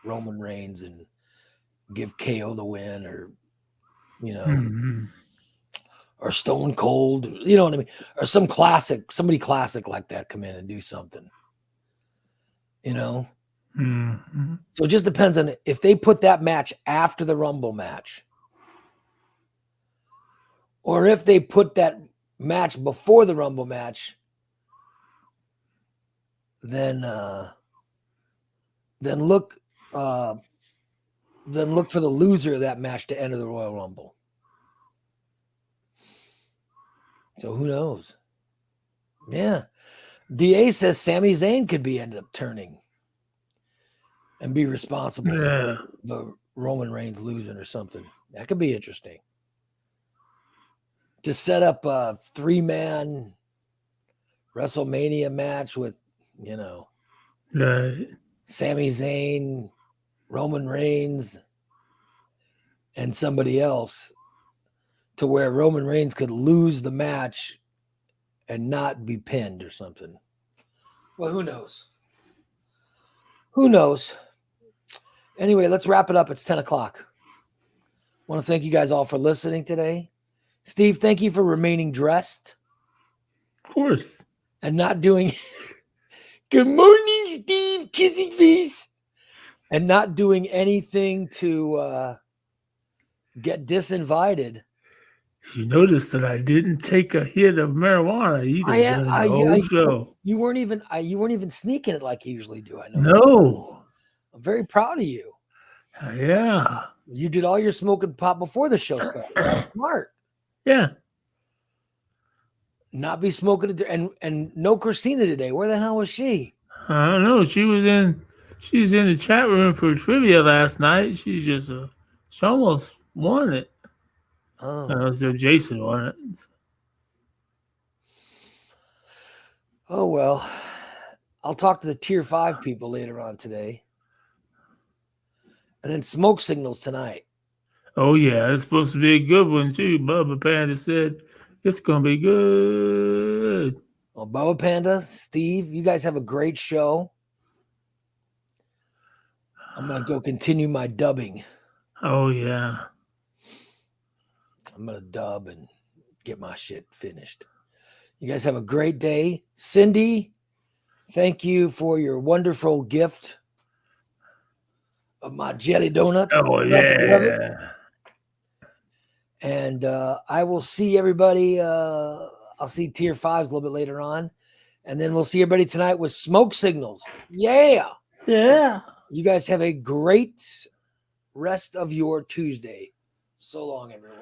Roman Reigns and give KO the win, or or Stone Cold, you know what I mean, or somebody classic like that come in and do something, So it just depends on if they put that match after the Rumble match, or if they put that match before the Rumble match. Then look for the loser of that match to enter the Royal Rumble. So who knows? Yeah. DA says Sami Zayn could be ended up turning and be responsible for the Roman Reigns losing or something. That could be interesting. To set up a 3-man WrestleMania match with, Sami Zayn, Roman Reigns, and somebody else, to where Roman Reigns could lose the match and not be pinned or something. Well, who knows? Who knows? Anyway, let's wrap it up. It's 10 o'clock. I want to thank you guys all for listening today. Steve, thank you for remaining dressed. Of course. And not doing good morning, Steve, kissy face. And not doing anything to get disinvited. You noticed that I didn't take a hit of marijuana either during the whole show. You weren't even sneaking it like you usually do. I know. No. I'm very proud of you. Yeah. You did all your smoking pot before the show started. That's smart. Yeah. Not be smoking it, and no Christina today. Where the hell was she? I don't know. She was in the chat room for trivia last night. She almost won it. Oh. So Jason won it. Oh well. I'll talk to the tier 5 people later on today. And then smoke signals tonight. Oh yeah, it's supposed to be a good one too. Bubba Panda said it's gonna be good. Well, Bubba Panda, Steve, you guys have a great show. I'm gonna go continue my dubbing. Oh yeah. I'm gonna dub and get my shit finished. You guys have a great day. Cindy, thank you for your wonderful gift of my jelly donuts. Oh yeah. And I will see everybody. I'll see tier 5s a little bit later on. And then we'll see everybody tonight with smoke signals. Yeah. Yeah. You guys have a great rest of your Tuesday. So long, everyone.